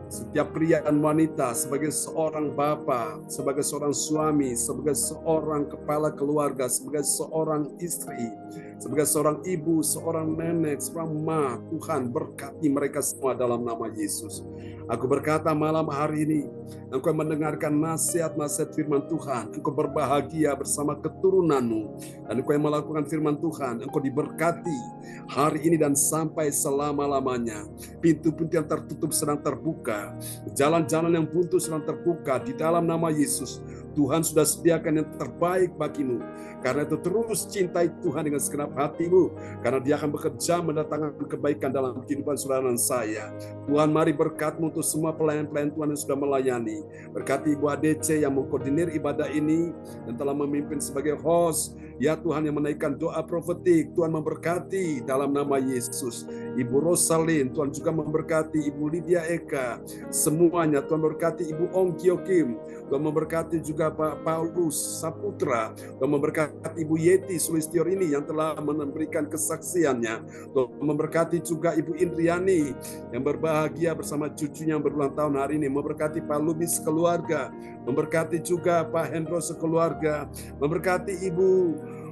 setiap pria dan wanita sebagai seorang bapa, sebagai seorang suami, sebagai seorang kepala keluarga, sebagai seorang istri, sebagai seorang ibu, seorang nenek, seorang ma. Tuhan berkati mereka semua dalam nama Yesus. Aku berkata malam hari ini, engkau mendengarkan nasihat-nasihat firman Tuhan, engkau berbahagia bersama keturunanmu, dan engkau yang melakukan firman Tuhan, engkau diberkati hari ini dan sampai selama-lamanya. Pintu-pintu yang tertutup sedang terbuka, terbuka. Jalan-jalan yang buntu sedang terbuka di dalam nama Yesus. Tuhan sudah sediakan yang terbaik bagimu. Karena itu terus cintai Tuhan dengan segenap hatimu. Karena Dia akan bekerja mendatangkan kebaikan dalam kehidupan saudara dan saya. Tuhan, mari berkat-Mu untuk semua pelayan-pelayan Tuhan yang sudah melayani. Berkati Ibu ADC yang mengkoordinir ibadah ini dan telah memimpin sebagai host. Ya Tuhan, yang menaikkan doa profetik, Tuhan memberkati dalam nama Yesus. Ibu Rosalin, Tuhan juga memberkati Ibu Lydia Eka, semuanya. Tuhan memberkati Ibu Ong Kyo Kim, Tuhan memberkati juga Pak Paulus Saputra, Tuhan memberkati Ibu Yeti Sulistiorini yang telah memberikan kesaksiannya. Tuhan memberkati juga Ibu Indriani yang berbahagia bersama cucunya yang berulang tahun hari ini. Memberkati Pak Lubis keluarga, memberkati juga Pak Hendro sekeluarga, memberkati Ibu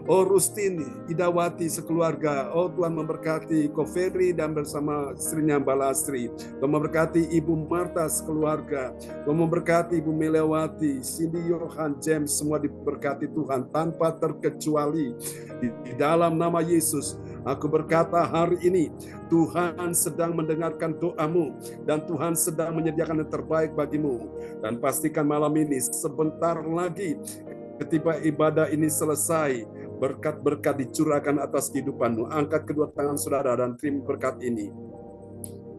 Rustin Idawati sekeluarga. Oh Tuhan memberkati Koferi dan bersama istrinya Mbak Lastri. Tuhan memberkati Ibu Marta sekeluarga. Tuhan memberkati Ibu Melewati, Cindy Yohan, James, semua diberkati Tuhan tanpa terkecuali. Di dalam nama Yesus, aku berkata hari ini, Tuhan sedang mendengarkan doamu dan Tuhan sedang menyediakan yang terbaik bagimu. Dan pastikan malam ini sebentar lagi ketika ibadah ini selesai, berkat-berkat dicurahkan atas kehidupanmu. Angkat kedua tangan saudara dan terima berkat ini.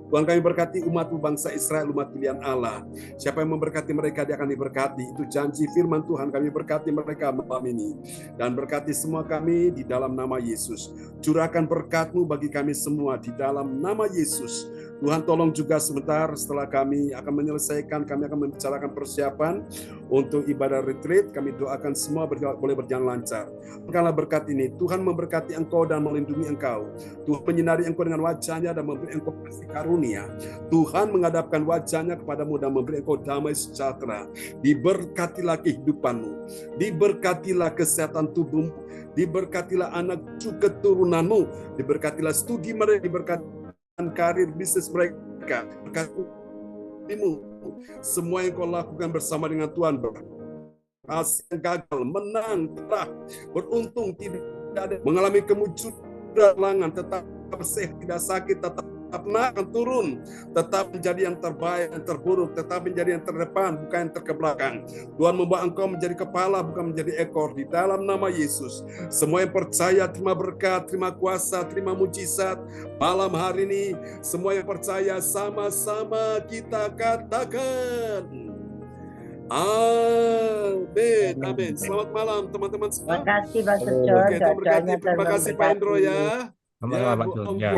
Tuhan, kami berkati umat-Mu bangsa Israel, umat pilihan Allah. Siapa yang memberkati mereka, dia akan diberkati. Itu janji firman Tuhan. Kami berkati mereka malam ini. Dan berkati semua kami di dalam nama Yesus. Curahkan berkat-Mu bagi kami semua di dalam nama Yesus. Tuhan, tolong juga sebentar setelah kami akan menyelesaikan, kami akan membicarakan persiapan untuk ibadah retreat. Kami doakan semua boleh berjalan lancar. Berikanlah berkat ini. Tuhan memberkati engkau dan melindungi engkau. Tuhan menyinari engkau dengan wajah-Nya dan memberi engkau kasih karunia. Tuhan menghadapkan wajah-Nya kepadamu dan memberi engkau damai sejahtera. Diberkatilah kehidupanmu. Diberkatilah kesehatan tubuhmu. Diberkatilah anak cucu keturunanmu. Diberkatilah studi mereka. Diberkatilah karir bisnis mereka. Berkatimu. Semua yang kau lakukan bersama dengan Tuhan, berhasil, gagal, menang, telah, beruntung, tidak ada, mengalami kemunculan, tetap sehat, tidak sakit, tetap naik akan turun, tetap menjadi yang terbaik, yang terburuk, tetap menjadi yang terdepan, bukan yang terkebelakang. Tuhan membawa engkau menjadi kepala, bukan menjadi ekor, di dalam nama Yesus. Semua yang percaya, terima berkat, terima kuasa, terima mujizat. Malam hari ini, semua yang percaya, sama-sama kita katakan, amin, amin. Selamat malam teman-teman semua. Terima kasih Pak Surjon. Oke, terima kasih Pak Hendro ya. Ya, Bu Om Putih, ya,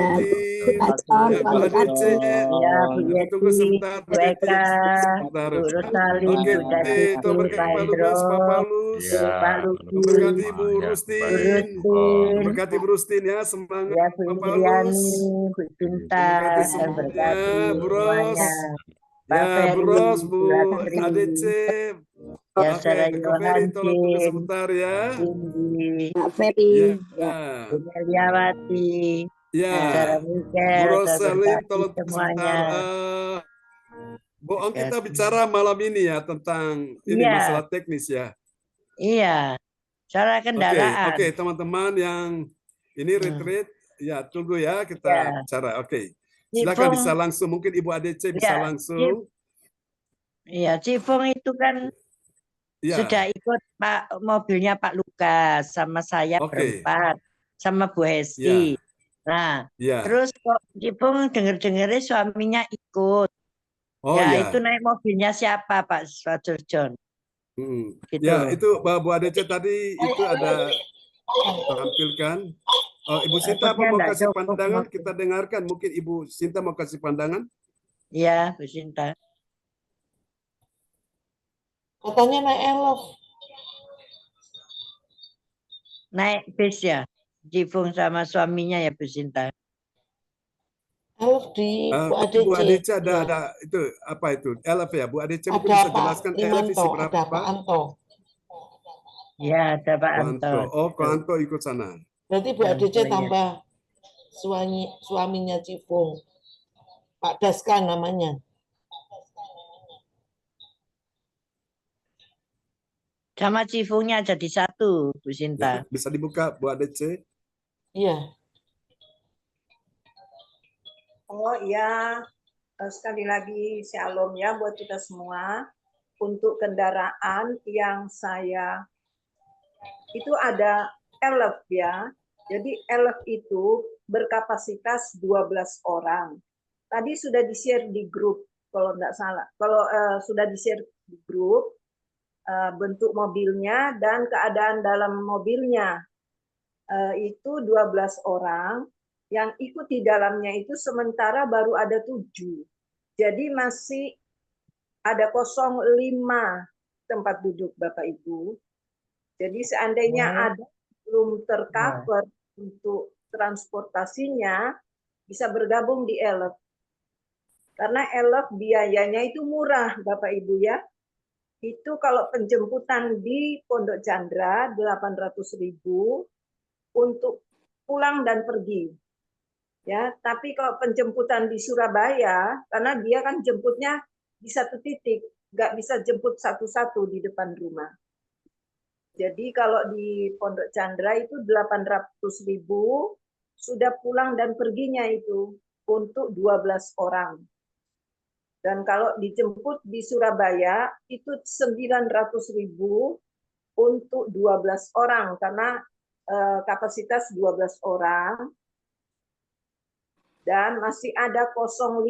Bu ADC, Ya, Bu tunggu Yeti, sebentar, Bu Eka, sebentar. Bu Rosalin, Oke, Bu Dati, itu berkat Pak Pak Hendro, Lubis, Pak Paulus, Pak Luki, berkati Bu Bu Rustin, Rustin, berkati Bu Rustin ya, semangat ya Bu Pak Indriani, Paulus, Bu Cinta, berkati dan semuanya, berkati Bu Ros, semuanya. Pak ya Bu Ferry, Ros, Bu Bu Lastri, ADC. ya Oke, Sarah Kak Ferry tolong tunggu Yohanshin, sebentar ya. Cindy, Pak Ferry, Ya, Bu Meliawati, ya, Sarah Bu Mikel, Rosalin berkati tolong tunggu sebentar. semuanya. Bu Ong, kita bicara malam ini ya tentang ini Iya, masalah teknis ya. iya. Cara kendaraan. Oke, teman-teman yang ini retreat, ya tunggu ya kita Ya. bicara. Oke, silakan bisa langsung. Mungkin Ibu ADC bisa Ya, langsung. Iya, Cifung itu kan Ya, sudah ikut mobilnya Pak Lukas sama saya oke, berempat sama Bu ya, Hesti. Nah, ya. terus kok Cifung denger-dengernya suaminya ikut. Oh Ya, ya. itu naik mobilnya siapa Pak Surjon? Gitu. Ya, itu Bu ADC tadi itu ada tampilkan. Oh, Ibu Sinta apa Takutnya mau enggak kasih cukup pandangan? mobil. Kita dengarkan. Mungkin Ibu Sinta mau kasih pandangan. Iya, Bu Sinta. Katanya naik elf. Naik bis ya? Cifung sama suaminya ya Bu Sinta. Elf di Bu Bu ADC. ADC ada itu apa itu? LF ya, Bu ADC mungkin Ada bisa Pak jelaskan LF isi Limanto, berapa? ada Pak Anto. Ya, ada Pak Anto. Anto. Oh, Pak Anto ikut sana. Berarti Bu Anto, ADC ya. tambah suaminya Cifung. Pak Daska namanya. Sama Cifungnya jadi satu, Bu Ya, Sinta. bisa dibuka Bu ADC. Iya. Oh iya, Sekali lagi shalom ya buat kita semua. Untuk kendaraan yang saya itu ada elf ya. Jadi elf itu berkapasitas 12 orang. Tadi sudah di-share di grup kalau enggak salah. Kalau sudah di-share di grup bentuk mobilnya dan keadaan dalam mobilnya. Itu 12 orang. Yang ikut di dalamnya itu sementara baru ada 7. Jadi masih ada 05 tempat duduk Bapak Ibu. Jadi seandainya ada belum tercover untuk transportasinya, bisa bergabung di ELF. Karena ELF biayanya itu murah Bapak Ibu ya. Itu kalau penjemputan di Pondok Chandra 800.000 untuk pulang dan pergi. Ya, tapi kalau penjemputan di Surabaya, karena dia kan jemputnya di satu titik, nggak bisa jemput satu-satu di depan rumah. Jadi kalau di Pondok Chandra itu 800.000 sudah pulang dan perginya itu untuk 12 orang. Dan kalau dijemput di Surabaya itu 900.000 untuk 12 orang karena kapasitas 12 orang. Dan masih ada 05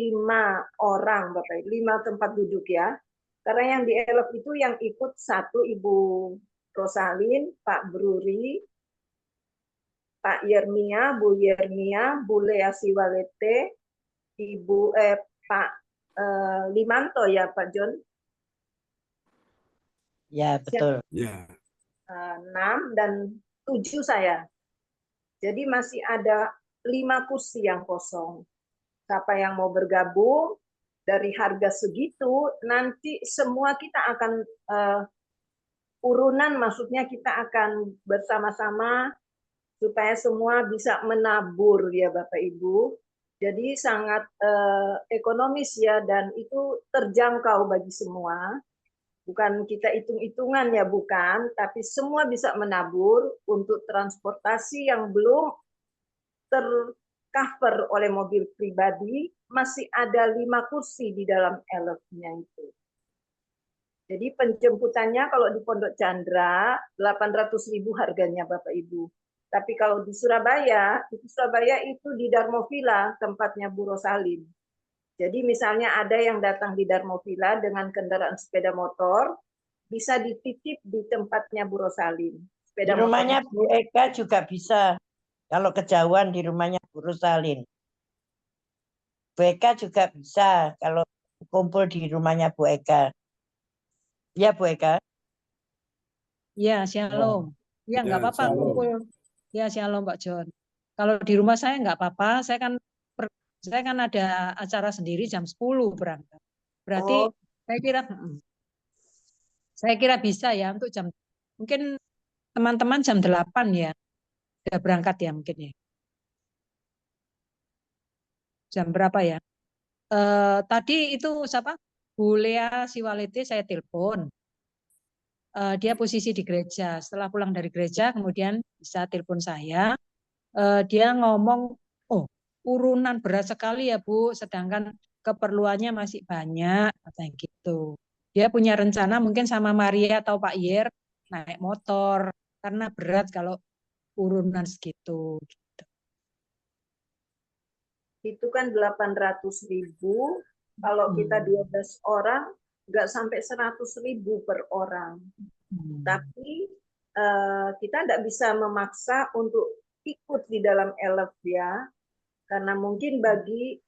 orang, Bapak, 5 tempat duduk ya. Karena yang di ELF itu yang ikut 1 Ibu Rosalin, Pak Bruri, Pak Yermia, Bu Yermia, Bu Lea Siwalete, Pak Limanto ya Pak John. Ya, betul. Ya. 6 dan 7 saya. Jadi masih ada 5 kursi yang kosong. Siapa yang mau bergabung dari harga segitu, nanti semua kita akan urunan, maksudnya kita akan bersama-sama supaya semua bisa menabur ya Bapak Ibu. Jadi sangat ekonomis ya, dan itu terjangkau bagi semua. Bukan kita hitung-hitungan ya, bukan, tapi semua bisa menabur untuk transportasi yang belum tercover oleh mobil pribadi, masih ada 5 kursi di dalam ELF-nya itu. Jadi penjemputannya kalau di Pondok Chandra 800.000 harganya Bapak Ibu. Tapi kalau di Surabaya itu di Darmovilla tempatnya Bu Rosalin. Jadi misalnya ada yang datang di Darmovilla dengan kendaraan sepeda motor, bisa dititip di tempatnya Bu Rosalin. Di rumahnya Bu Eka juga bisa. Kalau kejauhan di rumahnya Bu Rosalin. Bu Eka juga bisa kalau kumpul di rumahnya Bu Eka. Ya Bu Eka. Ya, shalom. Ya, nggak apa-apa shalom. kumpul. Ya, shalom Pak John. Kalau di rumah saya nggak apa-apa, saya kan ada acara sendiri jam 10 berangkat. Berarti saya kira bisa ya untuk jam, mungkin teman-teman jam 8 ya. Udah berangkat ya mungkin ya. Jam berapa ya? Tadi itu siapa? Bu Lea Siwalete saya telepon. Dia posisi di gereja. Setelah pulang dari gereja, kemudian bisa telepon saya. Dia ngomong, oh urunan berat sekali ya Bu, sedangkan keperluannya masih banyak, katanya gitu. Dia punya rencana mungkin sama Maria atau Pak Yer naik motor, karena berat kalau urunan segitu. Itu kan 800.000, kalau kita 12 orang nggak sampai 100.000 per orang. Tapi kita nggak bisa memaksa untuk ikut di dalam ELF ya, karena mungkin bagi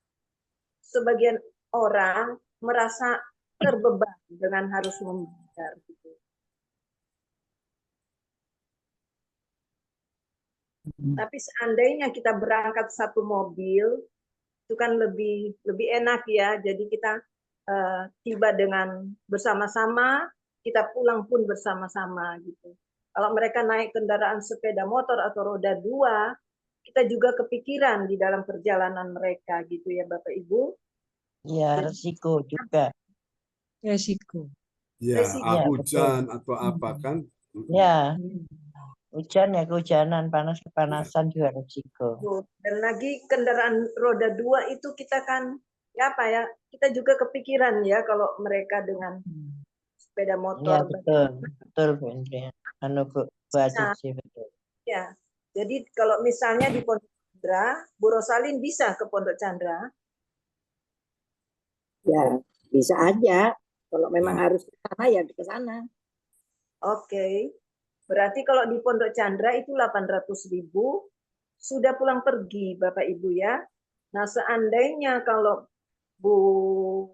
sebagian orang merasa terbeban dengan harus membayar gitu. Tapi seandainya kita berangkat satu mobil, itu kan lebih enak ya. Jadi kita tiba dengan bersama-sama, kita pulang pun bersama-sama gitu. Kalau mereka naik kendaraan sepeda motor atau roda 2, kita juga kepikiran di dalam perjalanan mereka gitu ya Bapak Ibu. Ya, resiko juga. Resiko. Ya, Ya, hujan atau apa kan? Ya, hujan ya kehujanan, panas-kepanasan juga resiko. Dan lagi kendaraan roda 2 itu kita kan ya apa ya, kita juga kepikiran ya kalau mereka dengan sepeda Iya motor. betul Bu Indri. Bu Asisi betul. Ya, jadi kalau misalnya di Pondok Chandra, Bu Rosalin bisa ke Pondok Chandra. Ya, bisa aja. Kalau memang harus ke sana ya ke sana. Oke. Berarti kalau di Pondok Chandra itu 800.000 sudah pulang pergi Bapak Ibu ya. Nah, seandainya kalau Bu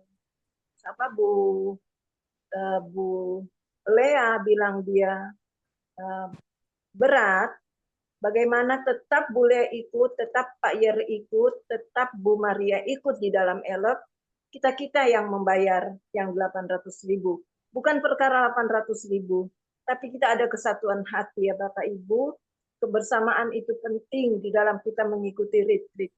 Lea bilang dia berat, bagaimana tetap Bu Lea ikut, tetap Pak Yer ikut, tetap Bu Maria ikut di dalam elep, kita yang membayar yang 800.000. Bukan perkara 800.000, tapi kita ada kesatuan hati ya Bapak Ibu. Kebersamaan itu penting di dalam kita mengikuti retreat.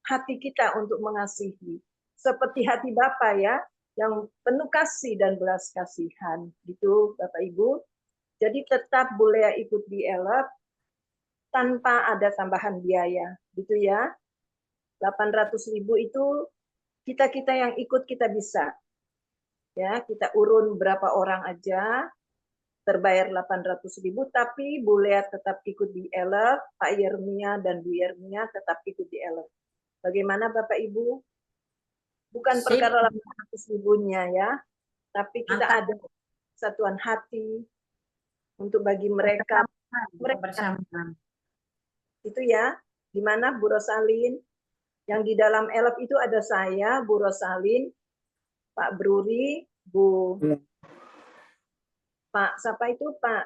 Hati kita untuk mengasihi. Seperti hati Bapak ya, yang penuh kasih dan belas kasihan. Gitu Bapak Ibu. Jadi tetap Bu Lea ikut di elep tanpa ada tambahan biaya. Gitu ya. 800.000 itu kita yang ikut kita bisa. Ya, kita urun berapa orang aja, terbayar 800.000, tapi Bu Lea tetap ikut di elep, Pak Yermia dan Bu Yermia tetap ikut di elep. Bagaimana Bapak Ibu? Bukan perkara 800.000-nya ya, tapi kita ada satuan hati untuk bagi mereka. Bersama. Itu ya, di mana Bu Rosalin, yang di dalam elep itu ada saya, Bu Rosalin, Pak Bruri, Pak siapa itu Pak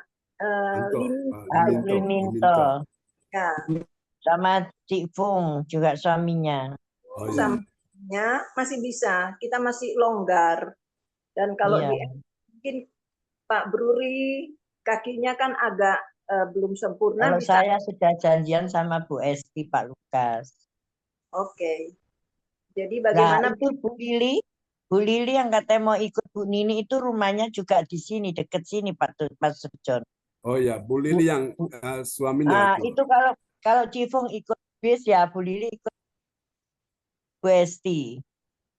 Liminto. Ya. Sama Cik Fung juga suaminya. Samanya masih bisa, kita masih longgar. Dan kalau mungkin Pak Bruri kakinya kan agak belum sempurna. Kalau saya sudah janjian sama Bu Esti, Pak Lukas. Oke. Jadi bagaimana itu Bu Lili yang katanya mau ikut Bu Nini itu rumahnya juga di sini, deket sini Pak Surjon. Oh ya, Bu Lili yang suaminya itu. Itu kalau Cifung ikut bis ya Bu Lili ikut Bu Esti.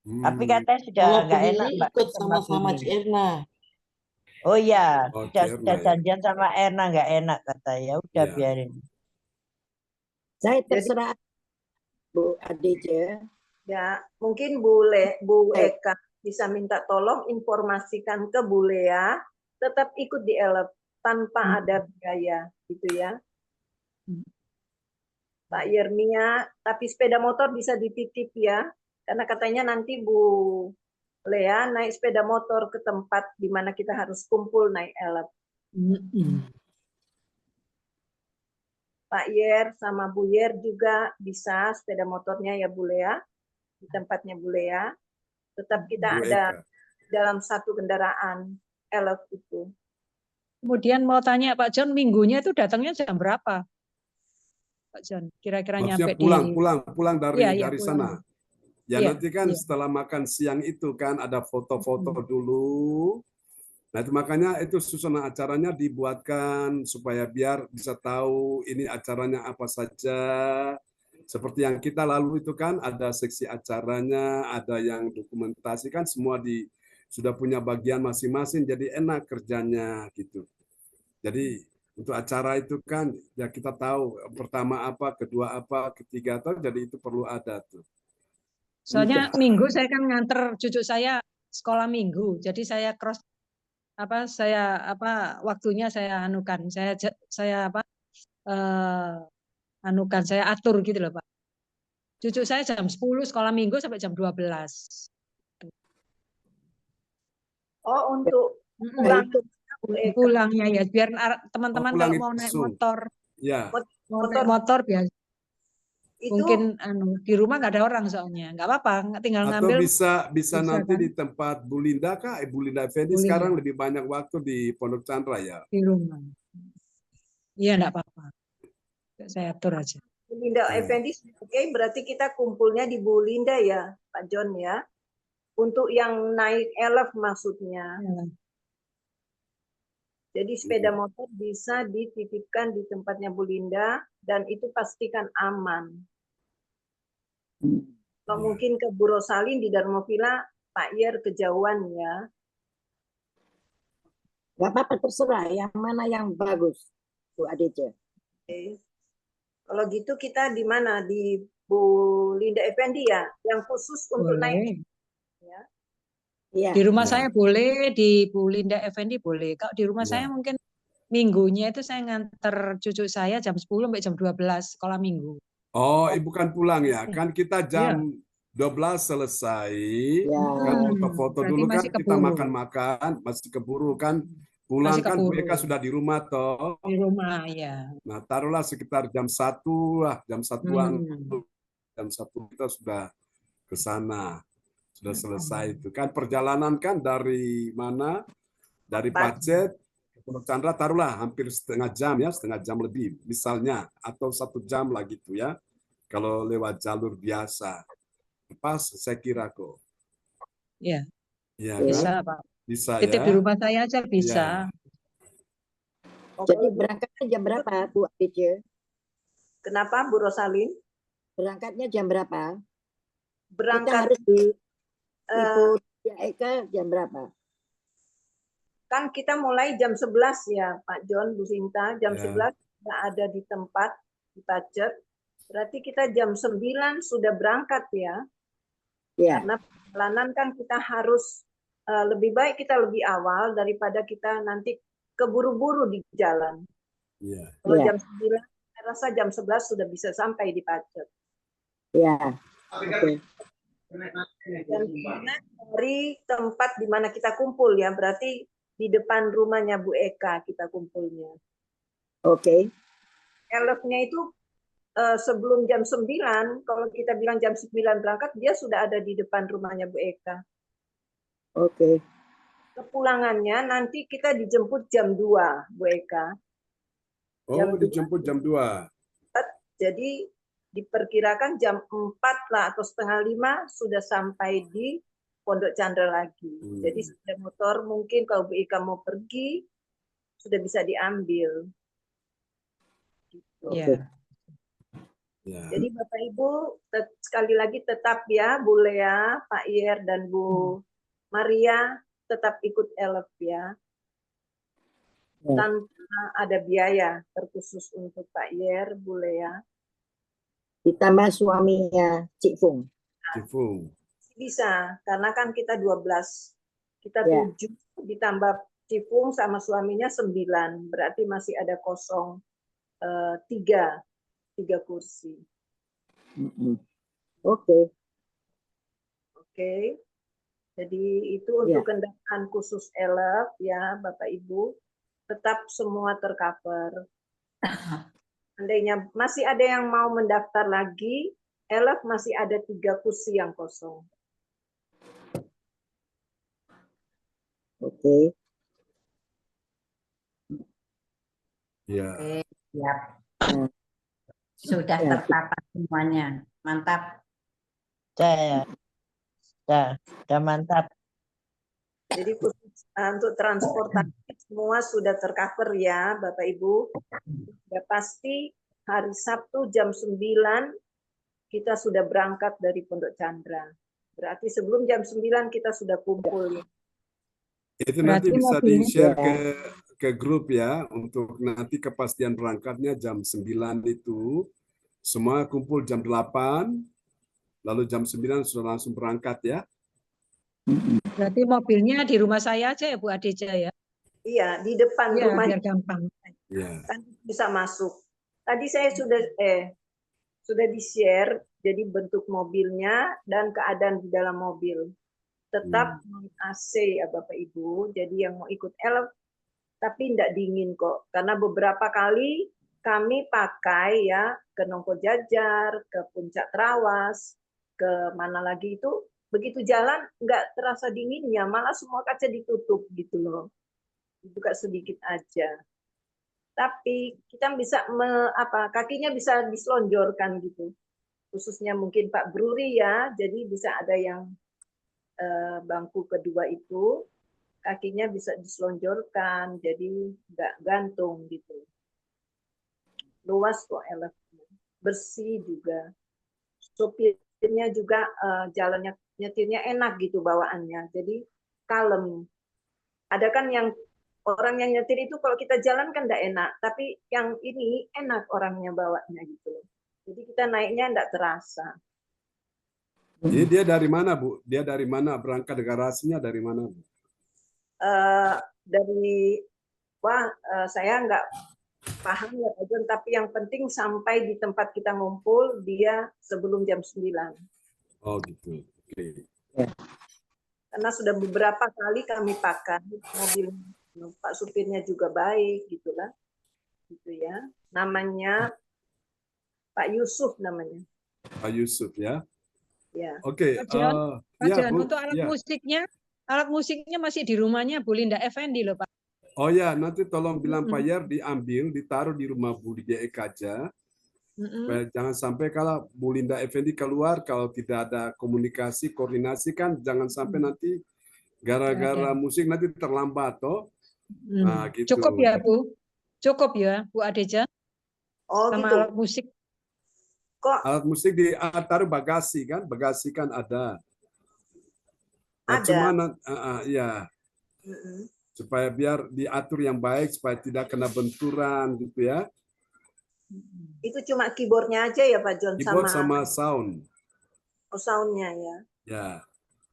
Tapi katanya sudah nggak enak Mbak. Ikut sama-sama Erna. Oh iya, sudah janjian sama Erna nggak enak katanya. Udah biarin. Saya terserah Bu Adija. Ya, mungkin Bu Eka bisa minta tolong informasikan ke Bu Lea, tetap ikut di elep tanpa ada biaya, gitu ya. Pak Yermia, tapi sepeda motor bisa dititip ya, karena katanya nanti Bu Lea naik sepeda motor ke tempat di mana kita harus kumpul naik elep. Pak Yer sama Bu Yer juga bisa sepeda motornya ya Bu Lea, di tempatnya Bu Lea. Tetap kita ada dalam satu kendaraan elef itu. Kemudian mau tanya Pak John, minggunya itu datangnya jam berapa? Pak John, kira-kira nyampe pulang dari sana. Ya nanti kan setelah makan siang itu kan ada foto-foto dulu. Nah itu makanya itu susunan acaranya dibuatkan supaya biar bisa tahu ini acaranya apa saja. Seperti yang kita lalu itu kan ada seksi acaranya, ada yang dokumentasi kan semua sudah punya bagian masing-masing, jadi enak kerjanya gitu. Jadi untuk acara itu kan ya kita tahu pertama apa, kedua apa, ketiga apa, jadi itu perlu ada tuh. Soalnya minggu saya kan nganter cucu saya sekolah minggu, jadi saya waktunya saya anukan, saya atur gitu loh Pak. Cucu saya jam 10 sekolah minggu sampai jam 12. Oh, untuk pulangnya ya, biar teman-teman kalau mau naik motor, motor biasa. Mungkin di rumah nggak ada orang soalnya, nggak apa-apa, tinggal ngambil. Atau bisa nanti kan? Di tempat Bu Linda kah? Bu Linda Effendi sekarang lebih banyak waktu di Pondok Chandra ya. Di rumah. Iya nggak apa-apa. Saya atur aja. Bu Linda Effendi, oke, berarti kita kumpulnya di Bu Linda ya, Pak John ya. Untuk yang naik elef maksudnya. Jadi sepeda motor bisa dititipkan di tempatnya Bu Linda dan itu pastikan aman. Kalau mungkin ke Bu Rosalin di Dharma Villa Pak Yer kejauhan ya. Gak apa-apa, terserah yang mana yang bagus, Bu Adece. Oke. Kalau gitu kita di mana? Di Bu Linda Effendi ya, yang khusus untuk naik. Boleh. Ya. Iya. Di rumah Ya. saya boleh, di Bu Linda Effendi boleh. Kalau di rumah Ya. saya mungkin minggunya itu saya nganter cucu saya jam 10 sampai jam 12 sekolah minggu. Oh, bukan pulang ya. Kan kita Iya. jam 12 selesai. Ya. Kan foto-foto Berarti dulu kan masih kita keburu. makan-makan, masih keburu kan. Pulang Masih kan Bu keburu. Eka sudah di rumah toh. Di rumah, ya. Nah, taruhlah sekitar jam 1 lah, jam 1-an. Jam 1 kita sudah ke sana. Sudah selesai itu. Kan perjalanan kan dari mana? Dari Pacet ke Pondok Chandra taruhlah hampir setengah jam lebih misalnya, atau 1 jam lah gitu ya. Kalau lewat jalur biasa. Pas saya kira kok. Iya. Iya Bisa, kan? Pak. Bisa Titip ya. di rumah saya aja bisa. Jadi berangkatnya jam berapa, Bu Adece? Kenapa Bu Rosalin? Berangkatnya jam berapa? Kita Berangkat harus di Ibu Eka jam berapa? kan kita mulai jam 11 ya Pak John, Bu Sinta, jam Ya. 11 sudah ada di tempat di Pacet. Berarti kita jam 9 sudah berangkat ya. Ya. Karena perjalanan kan kita harus lebih baik kita lebih awal daripada kita nanti keburu-buru di jalan. Iya. Kalau Ya. jam 9, saya rasa jam 11 sudah bisa sampai di Pacet. Ya. Oke. Dan kita dari tempat di mana kita kumpul ya, berarti di depan rumahnya Bu Eka kita kumpulnya. Oke. Elefnya itu sebelum jam 9, kalau kita bilang jam 9 berangkat, dia sudah ada di depan rumahnya Bu Eka. Oke. Kepulangannya nanti kita dijemput jam 2, Bu Eka. Oh, dijemput jam 2. Jadi diperkirakan jam 4 lah atau setengah 5 sudah sampai di Pondok Chandra lagi. Jadi sepeda motor mungkin kalau Bu Eka mau pergi sudah bisa diambil. Gitu. Iya. Ya. Jadi Bapak Ibu sekali lagi tetap ya Bu Lea, Pak Yer dan Bu Maria tetap ikut elef ya. Tanpa ada biaya terkhusus untuk Pak Yer, Bu Lea. Ditambah suaminya Cik Fung. Cifung. Bisa, karena kan kita 12. Kita Ya. 7 ditambah Cifung sama suaminya 9. Berarti masih ada kosong 3 kursi. Oke. Oke. Jadi itu untuk kendaraan khusus elef ya Bapak Ibu. Tetap semua tercover. Andainya masih ada yang mau mendaftar lagi, elef masih ada 3 kursi yang kosong. Oke. Ya. Oke, siap. Sudah tertata semuanya. Mantap. Sudah mantap. Jadi khusus untuk transportasi semua sudah tercover ya Bapak Ibu. Ya pasti hari Sabtu jam 9 kita sudah berangkat dari Pondok Chandra. Berarti sebelum jam 9 kita sudah kumpul ya. Itu nanti bisa di-share ke grup ya, untuk nanti kepastian berangkatnya jam 9 itu. Semua kumpul jam 8, lalu jam 9 sudah langsung berangkat ya. Berarti mobilnya di rumah saya aja ya Bu Adece ya? Iya, di depan Iya, rumah. biar gampang. Ya. Kan bisa masuk. Tadi saya sudah di-share jadi bentuk mobilnya dan keadaan di dalam mobil. Tetap AC ya Bapak Ibu. Jadi yang mau ikut elef tapi tidak dingin kok. Karena beberapa kali kami pakai ya ke Nongko Jajar, ke Puncak Trawas, ke mana lagi itu, begitu jalan nggak terasa dinginnya, malah semua kaca ditutup gitu loh. Buka sedikit aja. Tapi kita bisa kakinya bisa diselonjorkan gitu. Khususnya mungkin Pak Bruri ya, jadi bisa ada yang bangku kedua itu kakinya bisa diselonjorkan, jadi nggak gantung gitu. Luas kok elefnya, bersih juga. Sopirnya juga jalannya nyetirnya enak gitu bawaannya. Jadi kalem. Ada kan yang orang yang nyetir itu kalau kita jalan kan enggak enak, tapi yang ini enak orangnya bawanya gitu. Jadi kita naiknya enggak terasa. Jadi dia dari mana, Bu? Dia dari mana? Berangkat garasinya dari mana, Bu? Saya nggak paham ya Pak John, tapi yang penting sampai di tempat kita ngumpul dia sebelum jam 9. Oh gitu. Oke. Karena sudah beberapa kali kami pakai mobil, Pak supirnya juga baik gitulah. Gitu ya. Namanya Pak Yusuf namanya. Pak Yusuf ya. Ya. Oke. Pak John, Pak Ya, John, Bu. untuk Ya. alat musiknya masih di rumahnya Bu Linda Effendi loh Pak. Oh ya, nanti tolong bilang Pak Yer diambil, ditaruh di rumah Bu Lydia Eka aja. Supaya jangan sampai kalau Bu Linda Effendi keluar, kalau tidak ada komunikasi, koordinasi kan jangan sampai nanti gara-gara musik nanti terlambat toh. Nah, gitu. Cukup ya Bu? Cukup ya Bu Adeja? Oh sama gitu. alat musik. Kok alat musik taruh bagasi kan? Bagasi kan ada. Nah, ada? cuma ya. Supaya biar diatur yang baik, supaya tidak kena benturan gitu ya. Itu cuma keyboardnya aja ya Pak John? Keyboard sama sound. Oh, soundnya ya. Ya.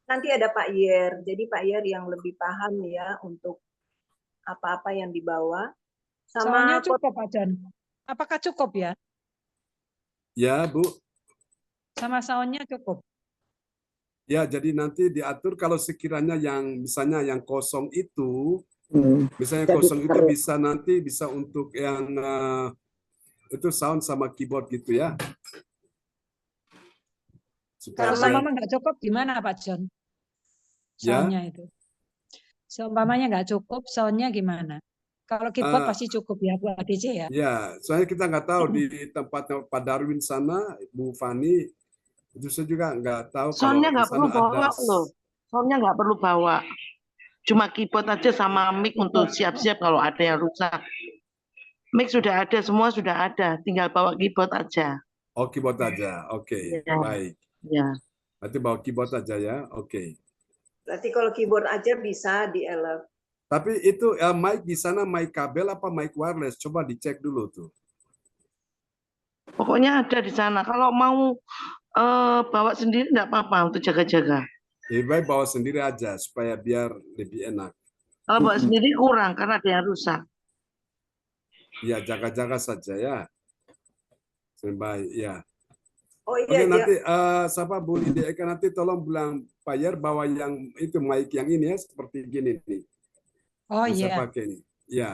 Nanti ada Pak Yer, jadi Pak Yer yang lebih paham ya untuk apa-apa yang dibawa. Soundnya cukup Pak John. Apakah cukup ya? Ya Bu. Sama soundnya cukup. Ya, jadi nanti diatur kalau sekiranya yang misalnya yang kosong itu, misalnya Jadi kosong itu bisa nanti bisa untuk yang itu sound sama keyboard gitu ya. Kalau seumpamanya nggak cukup gimana Pak John? Soundnya itu. Seumpamanya nggak cukup, soundnya gimana? Kalau keyboard pasti cukup ya Bu ADC ya? Ya, soalnya kita nggak tahu di tempatnya Pak Darwin sana, Bu Fani, itu saya juga nggak tahu. Soundnya nggak perlu bawa ada... loh. Soundnya nggak perlu bawa. Cuma keyboard aja sama mic untuk siap-siap kalau ada yang rusak. Mic sudah ada, semua sudah ada. Tinggal bawa keyboard aja. Oh, keyboard aja. Oke, baik. Ya. Nanti bawa keyboard aja ya. Oke. Berarti kalau keyboard aja bisa dielef. Tapi itu mic di sana mic kabel apa mic wireless? Coba dicek dulu tuh. Pokoknya ada di sana. Kalau mau bawa sendiri enggak apa-apa untuk jaga-jaga. Lebih baik bawa sendiri aja supaya biar lebih enak. Kalau bawa sendiri kurang karena ada yang rusak. Ya, jaga-jaga saja ya. Baik, ya. Oh iya. Oke, nanti siapa Bu Lydia Eka nanti tolong bilang Pak Yer bawa yang itu mic yang ini ya seperti gini nih. Oh iya. iya. Pakai nih. Ya.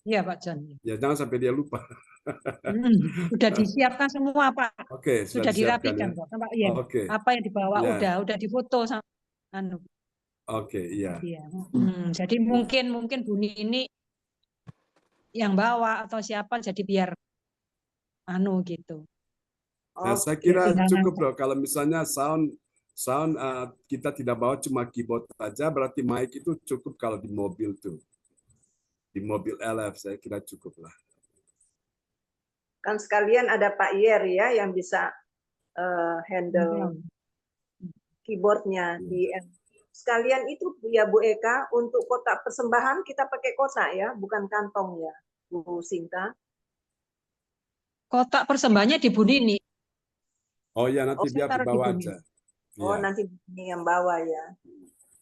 Iya Pak John. Ya, jangan sampai dia lupa. Sudah disiapkan semua Pak. Oke, sudah dirapikan kok. Ya. Oke. Apa yang dibawa udah difoto sama Oke, iya. Jadi mungkin Bu Nini yang bawa atau siapa jadi biar gitu. Nah, saya kira cukup loh kalau misalnya sound kita tidak bawa cuma keyboard saja, berarti mic itu cukup kalau di mobil tuh. Di mobil LF saya kira cukup lah. Kan sekalian ada Pak Yer ya yang bisa handle keyboardnya di sekalian itu ya Bu Eka untuk kotak persembahan kita pakai kotak ya, bukan kantong ya Bu Sinta. Kotak persembahannya di Bu Nini. Oh ya nanti biar dibawa aja. Oh nanti ini yang bawa ya.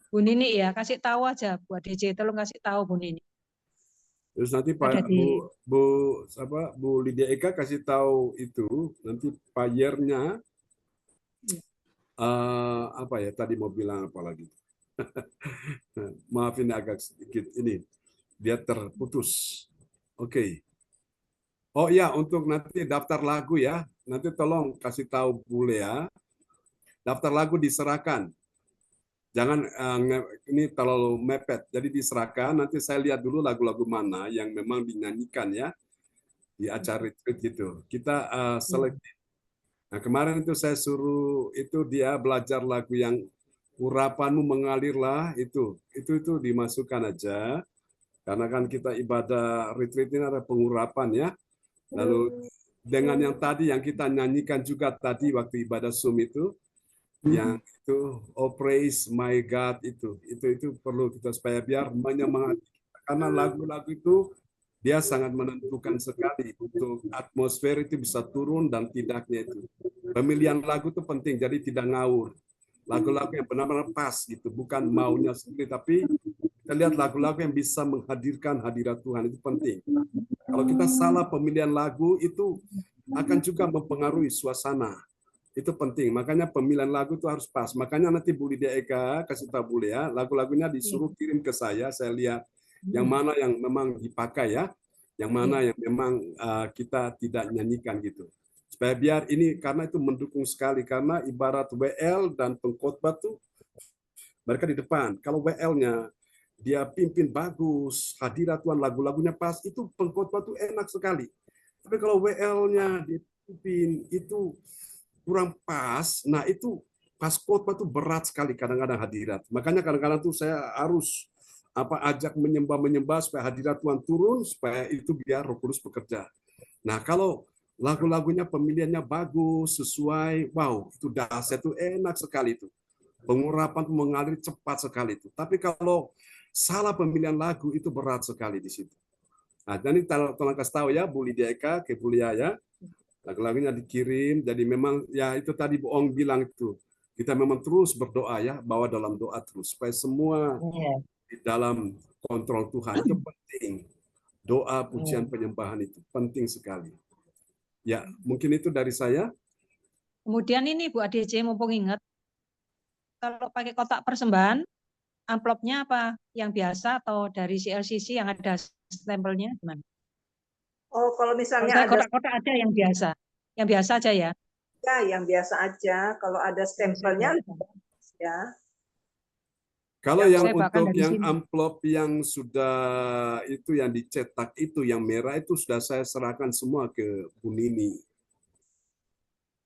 Bu Nini ya kasih tahu aja Bu ADC, tolong kasih tahu Bu Nini. Terus nanti Bu Lydia Eka kasih tahu itu nanti Pak Yernya apa ya tadi mau bilang apa lagi? Maaf ini agak sedikit ini dia terputus. Oke. Oh ya untuk nanti daftar lagu ya nanti tolong kasih tahu Bu Lea daftar lagu diserahkan. Jangan ini terlalu mepet. Jadi diserahkan, nanti saya lihat dulu lagu-lagu mana yang memang dinyanyikan ya di acara retreat gitu. Kita selektif. Nah kemarin itu saya suruh itu dia belajar lagu yang urapanmu mengalirlah itu dimasukkan aja. Karena kan kita ibadah retreat ini ada pengurapan ya. Lalu dengan yang tadi yang kita nyanyikan juga tadi waktu ibadah Zoom itu yang itu oh praise my God itu perlu kita supaya biar menyemangati kita. Karena lagu-lagu itu dia sangat menentukan sekali untuk atmosfer itu bisa turun dan tidaknya itu. Pemilihan lagu itu penting, jadi tidak ngawur. Lagu-lagu yang benar-benar pas gitu, bukan maunya sendiri, tapi kita lihat lagu-lagu yang bisa menghadirkan hadirat Tuhan itu penting. Kalau kita salah pemilihan lagu itu akan juga mempengaruhi suasana. Itu penting. Makanya pemilihan lagu itu harus pas. Makanya nanti Bu Lydia Eka kasih tahu Bu Lea, lagu-lagunya disuruh kirim ke saya lihat yang mana yang memang dipakai ya, yang mana yang memang kita tidak nyanyikan gitu. Supaya biar ini karena itu mendukung sekali karena ibarat WL dan pengkhotbah tuh mereka di depan. Kalau WL-nya dia pimpin bagus, hadirat Tuhan lagu-lagunya pas, itu pengkhotbah tuh enak sekali. Tapi kalau WL-nya dipimpin itu kurang pas, nah itu pas khotbah tuh berat sekali kadang-kadang hadirat. Makanya kadang-kadang tuh saya harus ajak menyembah supaya hadirat Tuhan turun supaya itu biar Roh Kudus bekerja. Nah, kalau lagu-lagunya pemilihannya bagus, sesuai, wow, itu dahsyat itu enak sekali itu. Pengurapan itu mengalir cepat sekali itu. Tapi kalau salah pemilihan lagu itu berat sekali di situ. Nah, jadi tolong kasih tahu ya Bu Lydia Eka ke Bu Lia ya. Lagu-lagunya dikirim, jadi memang ya itu tadi Bu Ong bilang itu, kita memang terus berdoa ya, bawa dalam doa terus, supaya semua di dalam kontrol Tuhan, itu penting. Doa, pujian, penyembahan itu penting sekali. Ya, mungkin itu dari saya. Kemudian ini Bu ADC mumpung ingat, kalau pakai kotak persembahan, amplopnya apa? Yang biasa atau dari CLCC yang ada stempelnya gimana? Oh, kalau Kalau misalnya saya ada kotak-kotak aja yang biasa aja ya. ya, yang biasa aja. Kalau ada stempelnya ya. Kalau Ya, yang saya bahkan untuk dari yang sini. amplop yang sudah itu yang dicetak itu yang merah itu sudah saya serahkan semua ke Bu Nini.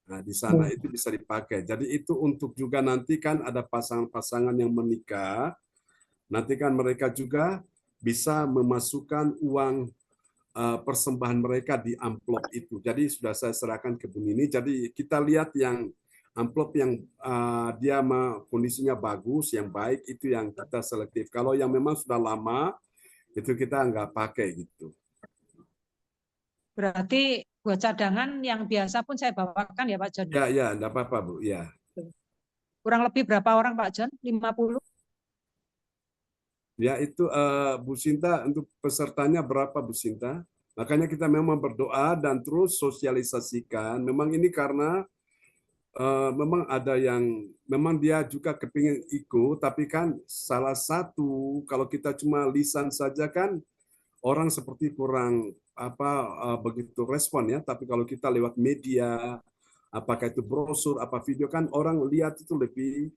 Nah, di sana itu bisa dipakai. Jadi itu untuk juga nanti kan ada pasangan-pasangan yang menikah, nanti kan mereka juga bisa memasukkan uang persembahan mereka di amplop itu. Jadi sudah saya serahkan ke Bu Nini. Jadi kita lihat yang amplop yang dia kondisinya bagus, yang baik itu yang kita selektif. Kalau yang memang sudah lama itu kita nggak pakai gitu. Berarti buat cadangan yang biasa pun saya bawakan ya Pak John. Ya, enggak apa-apa Bu. Ya. Kurang lebih berapa orang Pak John? 50? Ya itu Bu Sinta untuk pesertanya berapa Bu Sinta? Makanya kita memang berdoa dan terus sosialisasikan. Memang ini karena memang ada yang memang dia juga kepingin ikut, tapi kan salah satu kalau kita cuma lisan saja kan orang seperti kurang begitu respon ya. Tapi kalau kita lewat media, apakah itu brosur, apa video kan orang lihat itu lebih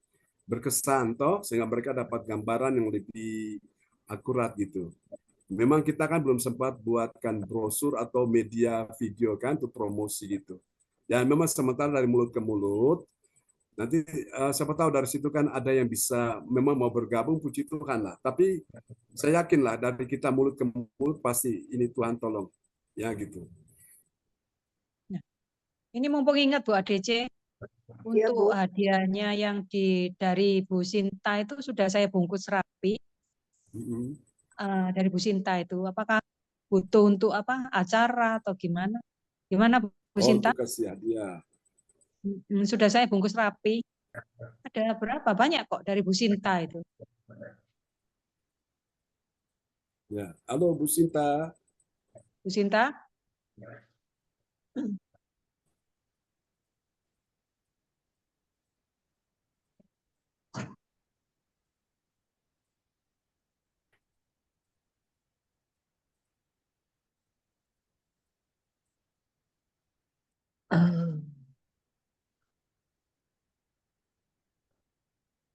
berkesan toh sehingga mereka dapat gambaran yang lebih akurat gitu. Memang kita kan belum sempat buatkan brosur atau media video kan untuk promosi gitu. Ya memang sementara dari mulut ke mulut. Nanti siapa tahu dari situ kan ada yang bisa memang mau bergabung, puji Tuhan lah. Tapi saya yakin lah dari kita mulut ke mulut pasti ini Tuhan tolong. Ya gitu. Ini mumpung ingat Bu ADC, Iya, Bu. untuk hadiahnya yang dari Bu Sinta itu sudah saya bungkus rapi. Dari Bu Sinta itu, apakah butuh untuk acara atau gimana? Gimana Bu Sinta? Untuk kasih hadiah. Sudah saya bungkus rapi. Ada berapa banyak kok dari Bu Sinta itu? Ya, halo Bu Sinta. Bu Sinta?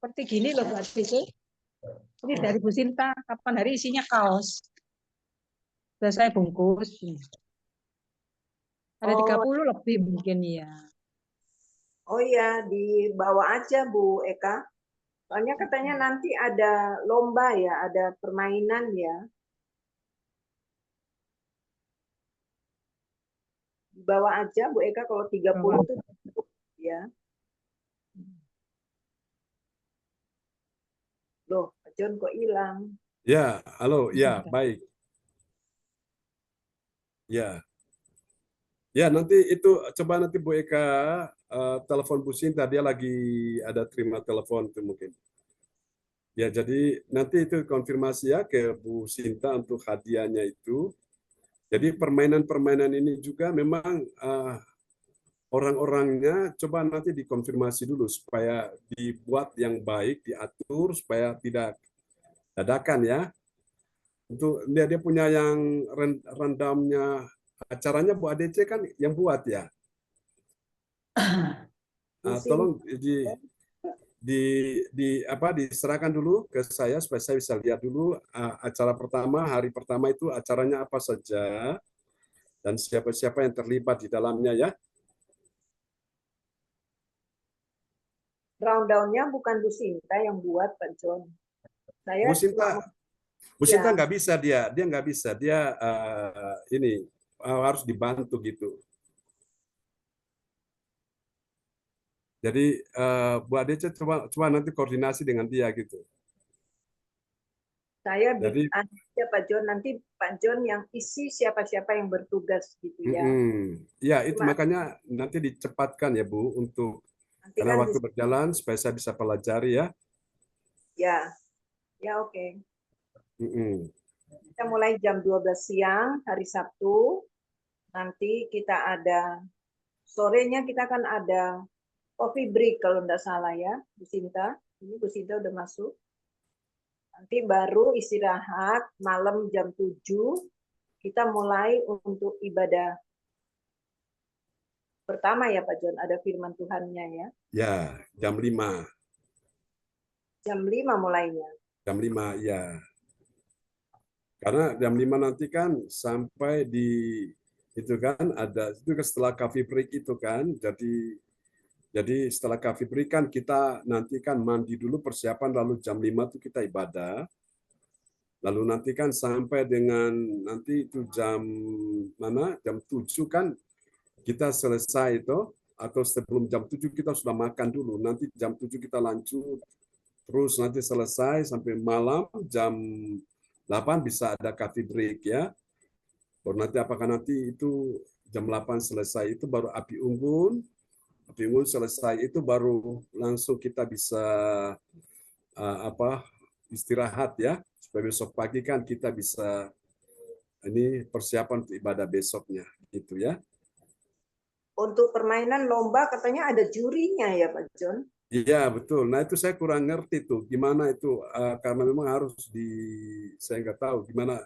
Seperti gini loh Bu ADC. Ini dari Bu Sinta, kapan hari isinya kaos. Sudah saya bungkus. Ada 30 lebih mungkin ya. Oh iya, dibawa aja Bu Eka. Soalnya katanya nanti ada lomba ya, ada permainan ya. Dibawa aja Bu Eka kalau 30 itu ya. Loh, Pak John kok hilang? Ya, halo, ya, baik. Ya, ya nanti itu coba nanti Bu Eka telepon Bu Sinta, dia lagi ada terima telepon itu mungkin. Ya, jadi nanti itu konfirmasi ya ke Bu Sinta untuk hadiahnya itu. Jadi permainan-permainan ini juga memang orang-orangnya coba nanti dikonfirmasi dulu supaya dibuat yang baik, diatur supaya tidak dadakan ya. Untuk dia punya yang rundown-nya acaranya Bu ADC kan yang buat ya. Tolong diserahkan dulu ke saya supaya saya bisa lihat dulu acara pertama, hari pertama itu acaranya apa saja dan siapa-siapa yang terlibat di dalamnya ya. Rundown-nya bukan Bu Sinta yang buat, Pak John. Saya Bu Sinta nggak bisa dia nggak bisa dia ini harus dibantu gitu. Jadi Bu Adece coba nanti koordinasi dengan dia gitu. Saya Jadi ya Pak John, nanti Pak John yang isi siapa-siapa yang bertugas gitu ya. Ya itu makanya nanti dicepatkan ya Bu untuk karena waktu berjalan supaya saya bisa pelajari ya. Ya oke. Kita mulai jam 12 siang hari Sabtu. Nanti kita ada sorenya kita akan ada coffee break kalau tidak salah ya, Bu Sinta. Ini Bu Sinta udah masuk. Nanti baru istirahat malam jam 7 kita mulai untuk ibadah pertama ya Pak John, ada firman Tuhannya ya. Ya, jam 5. Jam 5 mulainya. Jam 5 ya. Karena jam 5 nanti kan sampai di itu kan ada itu setelah coffee break itu kan. Jadi setelah coffee break kan kita nanti kan mandi dulu persiapan lalu jam 5 itu kita ibadah. Lalu nanti kan sampai dengan nanti itu jam mana? Jam 7 kan kita selesai itu atau sebelum jam 7 kita sudah makan dulu. Nanti jam 7 kita lanjut terus nanti selesai sampai malam jam 8 bisa ada coffee break ya. Baru nanti apakah nanti itu jam 8 selesai itu baru api unggun. Api unggun selesai itu baru langsung kita bisa istirahat ya. Supaya besok pagi kan kita bisa ini persiapan untuk ibadah besoknya itu ya. Untuk permainan lomba katanya ada jurinya ya Pak John? Iya betul. Nah itu saya kurang ngerti tuh gimana itu karena memang harus saya nggak tahu gimana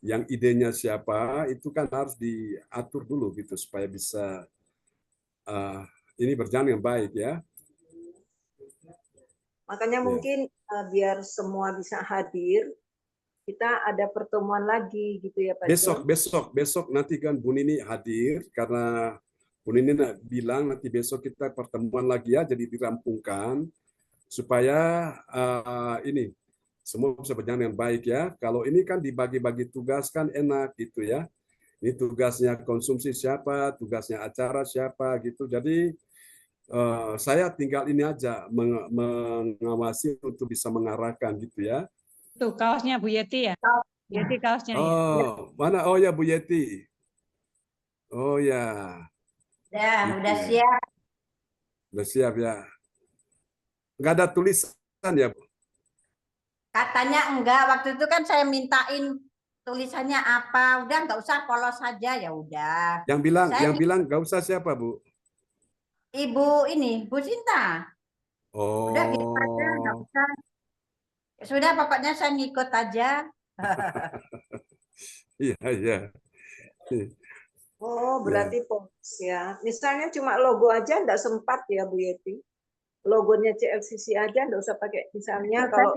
yang idenya siapa itu kan harus diatur dulu gitu supaya bisa ini berjalan yang baik ya. Makanya mungkin biar semua bisa hadir kita ada pertemuan lagi gitu ya Pak John? Besok nanti kan Bu Nini hadir karena Bu Nini bilang nanti besok kita pertemuan lagi ya, jadi dirampungkan supaya ini semua bisa berjalan yang baik ya. Kalau ini kan dibagi-bagi tugas kan enak gitu ya. Ini tugasnya konsumsi siapa, tugasnya acara siapa gitu. Jadi saya tinggal ini aja mengawasi untuk bisa mengarahkan gitu ya. Tuh kaosnya Bu Yeti ya. Bu Yeti kaosnya ya. Oh, mana? Oh ya Bu Yeti. Oh ya. Ya, udah siap. Udah siap ya. Nggak ada tulisan ya, Bu? Katanya enggak, waktu itu kan saya mintain tulisannya apa, udah nggak usah polos saja ya udah. Yang bilang nggak usah siapa, Bu? Ibu ini, Bu Sinta. Oh. Udah gitu aja, nggak usah. Ya sudah, pokoknya saya ngikut aja. Iya. Oh, berarti polos ya. Misalnya cuma logo aja enggak sempat ya Bu Yeti. Logonya CLCC aja enggak usah pakai misalnya kalau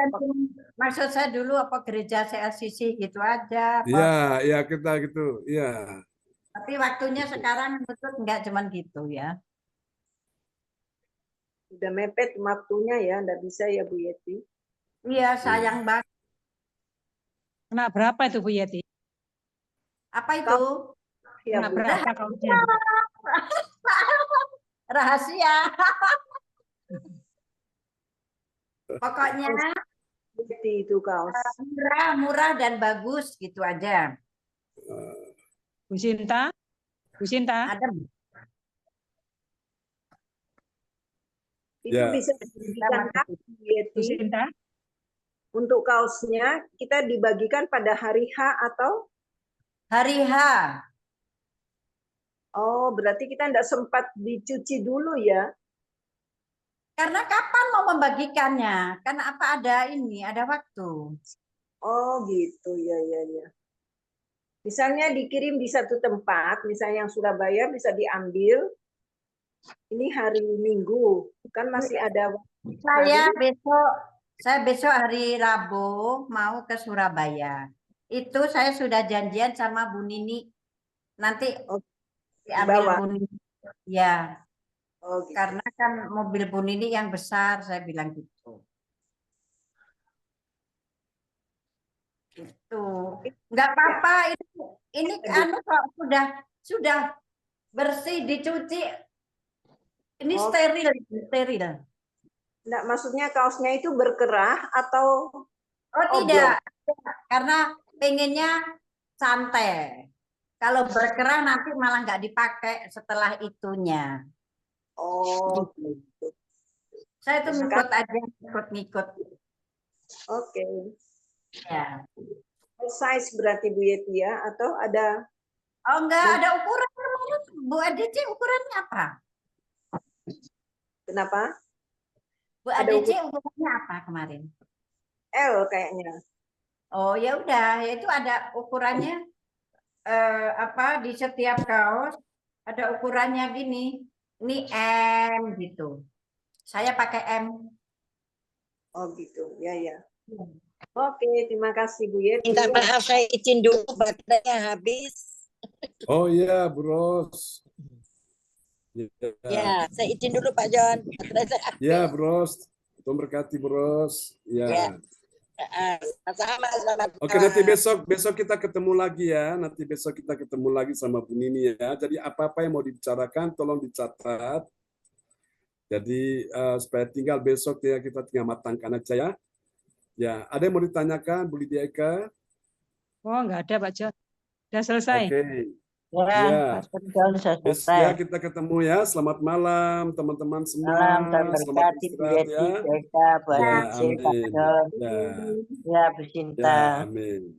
maksud saya dulu apa gereja CLCC gitu aja. Iya, kita gitu. Iya. Tapi waktunya sekarang betul enggak cuman gitu ya. Udah mepet waktunya ya, enggak bisa ya Bu Yeti. Iya, sayang banget. Kena berapa itu Bu Yeti? Apa itu? Ya, Kena berapa kaosnya? Rahasia. Pokoknya itu kaos. Murah dan bagus gitu aja. Bu Sinta, Bu Sinta. Ada. Itu Ya. bisa dibagikan kapan, Bu Yeti? Bu Sinta. Untuk kaosnya kita dibagikan pada hari H atau? Hari H. Oh, berarti kita tidak sempat dicuci dulu ya? Karena kapan mau membagikannya? Kan apa ada ini, ada waktu. Oh gitu, ya. Misalnya dikirim di satu tempat, misalnya yang Surabaya bisa diambil. Ini hari Minggu, kan masih ada waktu. Saya besok hari Rabu mau ke Surabaya. Itu saya sudah janjian sama Bu Nini. Nanti diambil dibawa. Bu Nini. Ya. Oh, gitu. Karena kan mobil Bu Nini yang besar, saya bilang gitu. Itu nggak apa-apa. Ini anu kok sudah bersih, dicuci. Ini steril. Nggak, maksudnya kaosnya itu berkerah atau? Oh tidak, karena pengennya santai. Kalau berkerah nanti malah nggak dipakai setelah itunya. Oh, gitu. Saya tuh ngikut aja, ngikut. Oke. Ya. Size berarti Bu Yeti ya, atau ada? Oh enggak, ada ukuran. Bu ADC ukurannya apa? Kenapa? Bu ADC ukurannya apa kemarin? L kayaknya. Oh ya udah, ya itu ada ukurannya. Di setiap kaos ada ukurannya gini. Ini M gitu. Saya pakai M. Oh gitu, ya. Oke, terima kasih Bu Yeti. Minta maaf, saya izin dulu, baterainya habis. Oh iya, Bros. Ya, saya izin dulu Pak John. Baterai saya habis. Ya, Bros. Tuhan berkati, Bros. Ya. Sama, selamat Oke, nanti besok kita ketemu lagi ya. Nanti besok kita ketemu lagi sama Bu Nini ya. Jadi apa-apa yang mau dibicarakan tolong dicatat. Jadi supaya tinggal besok ya kita tinggal matangkan aja ya. Ya, ada yang mau ditanyakan Bu Lydia Eka? Oh, enggak ada Pak John. Sudah selesai. Oke. Ya. Besok ya kita ketemu ya. Selamat malam teman-teman semua. Selamat istirahat ya. Bu Ya, Adit, Pak amin. John. Ya. Ya, Bu Sinta. Ya, amin.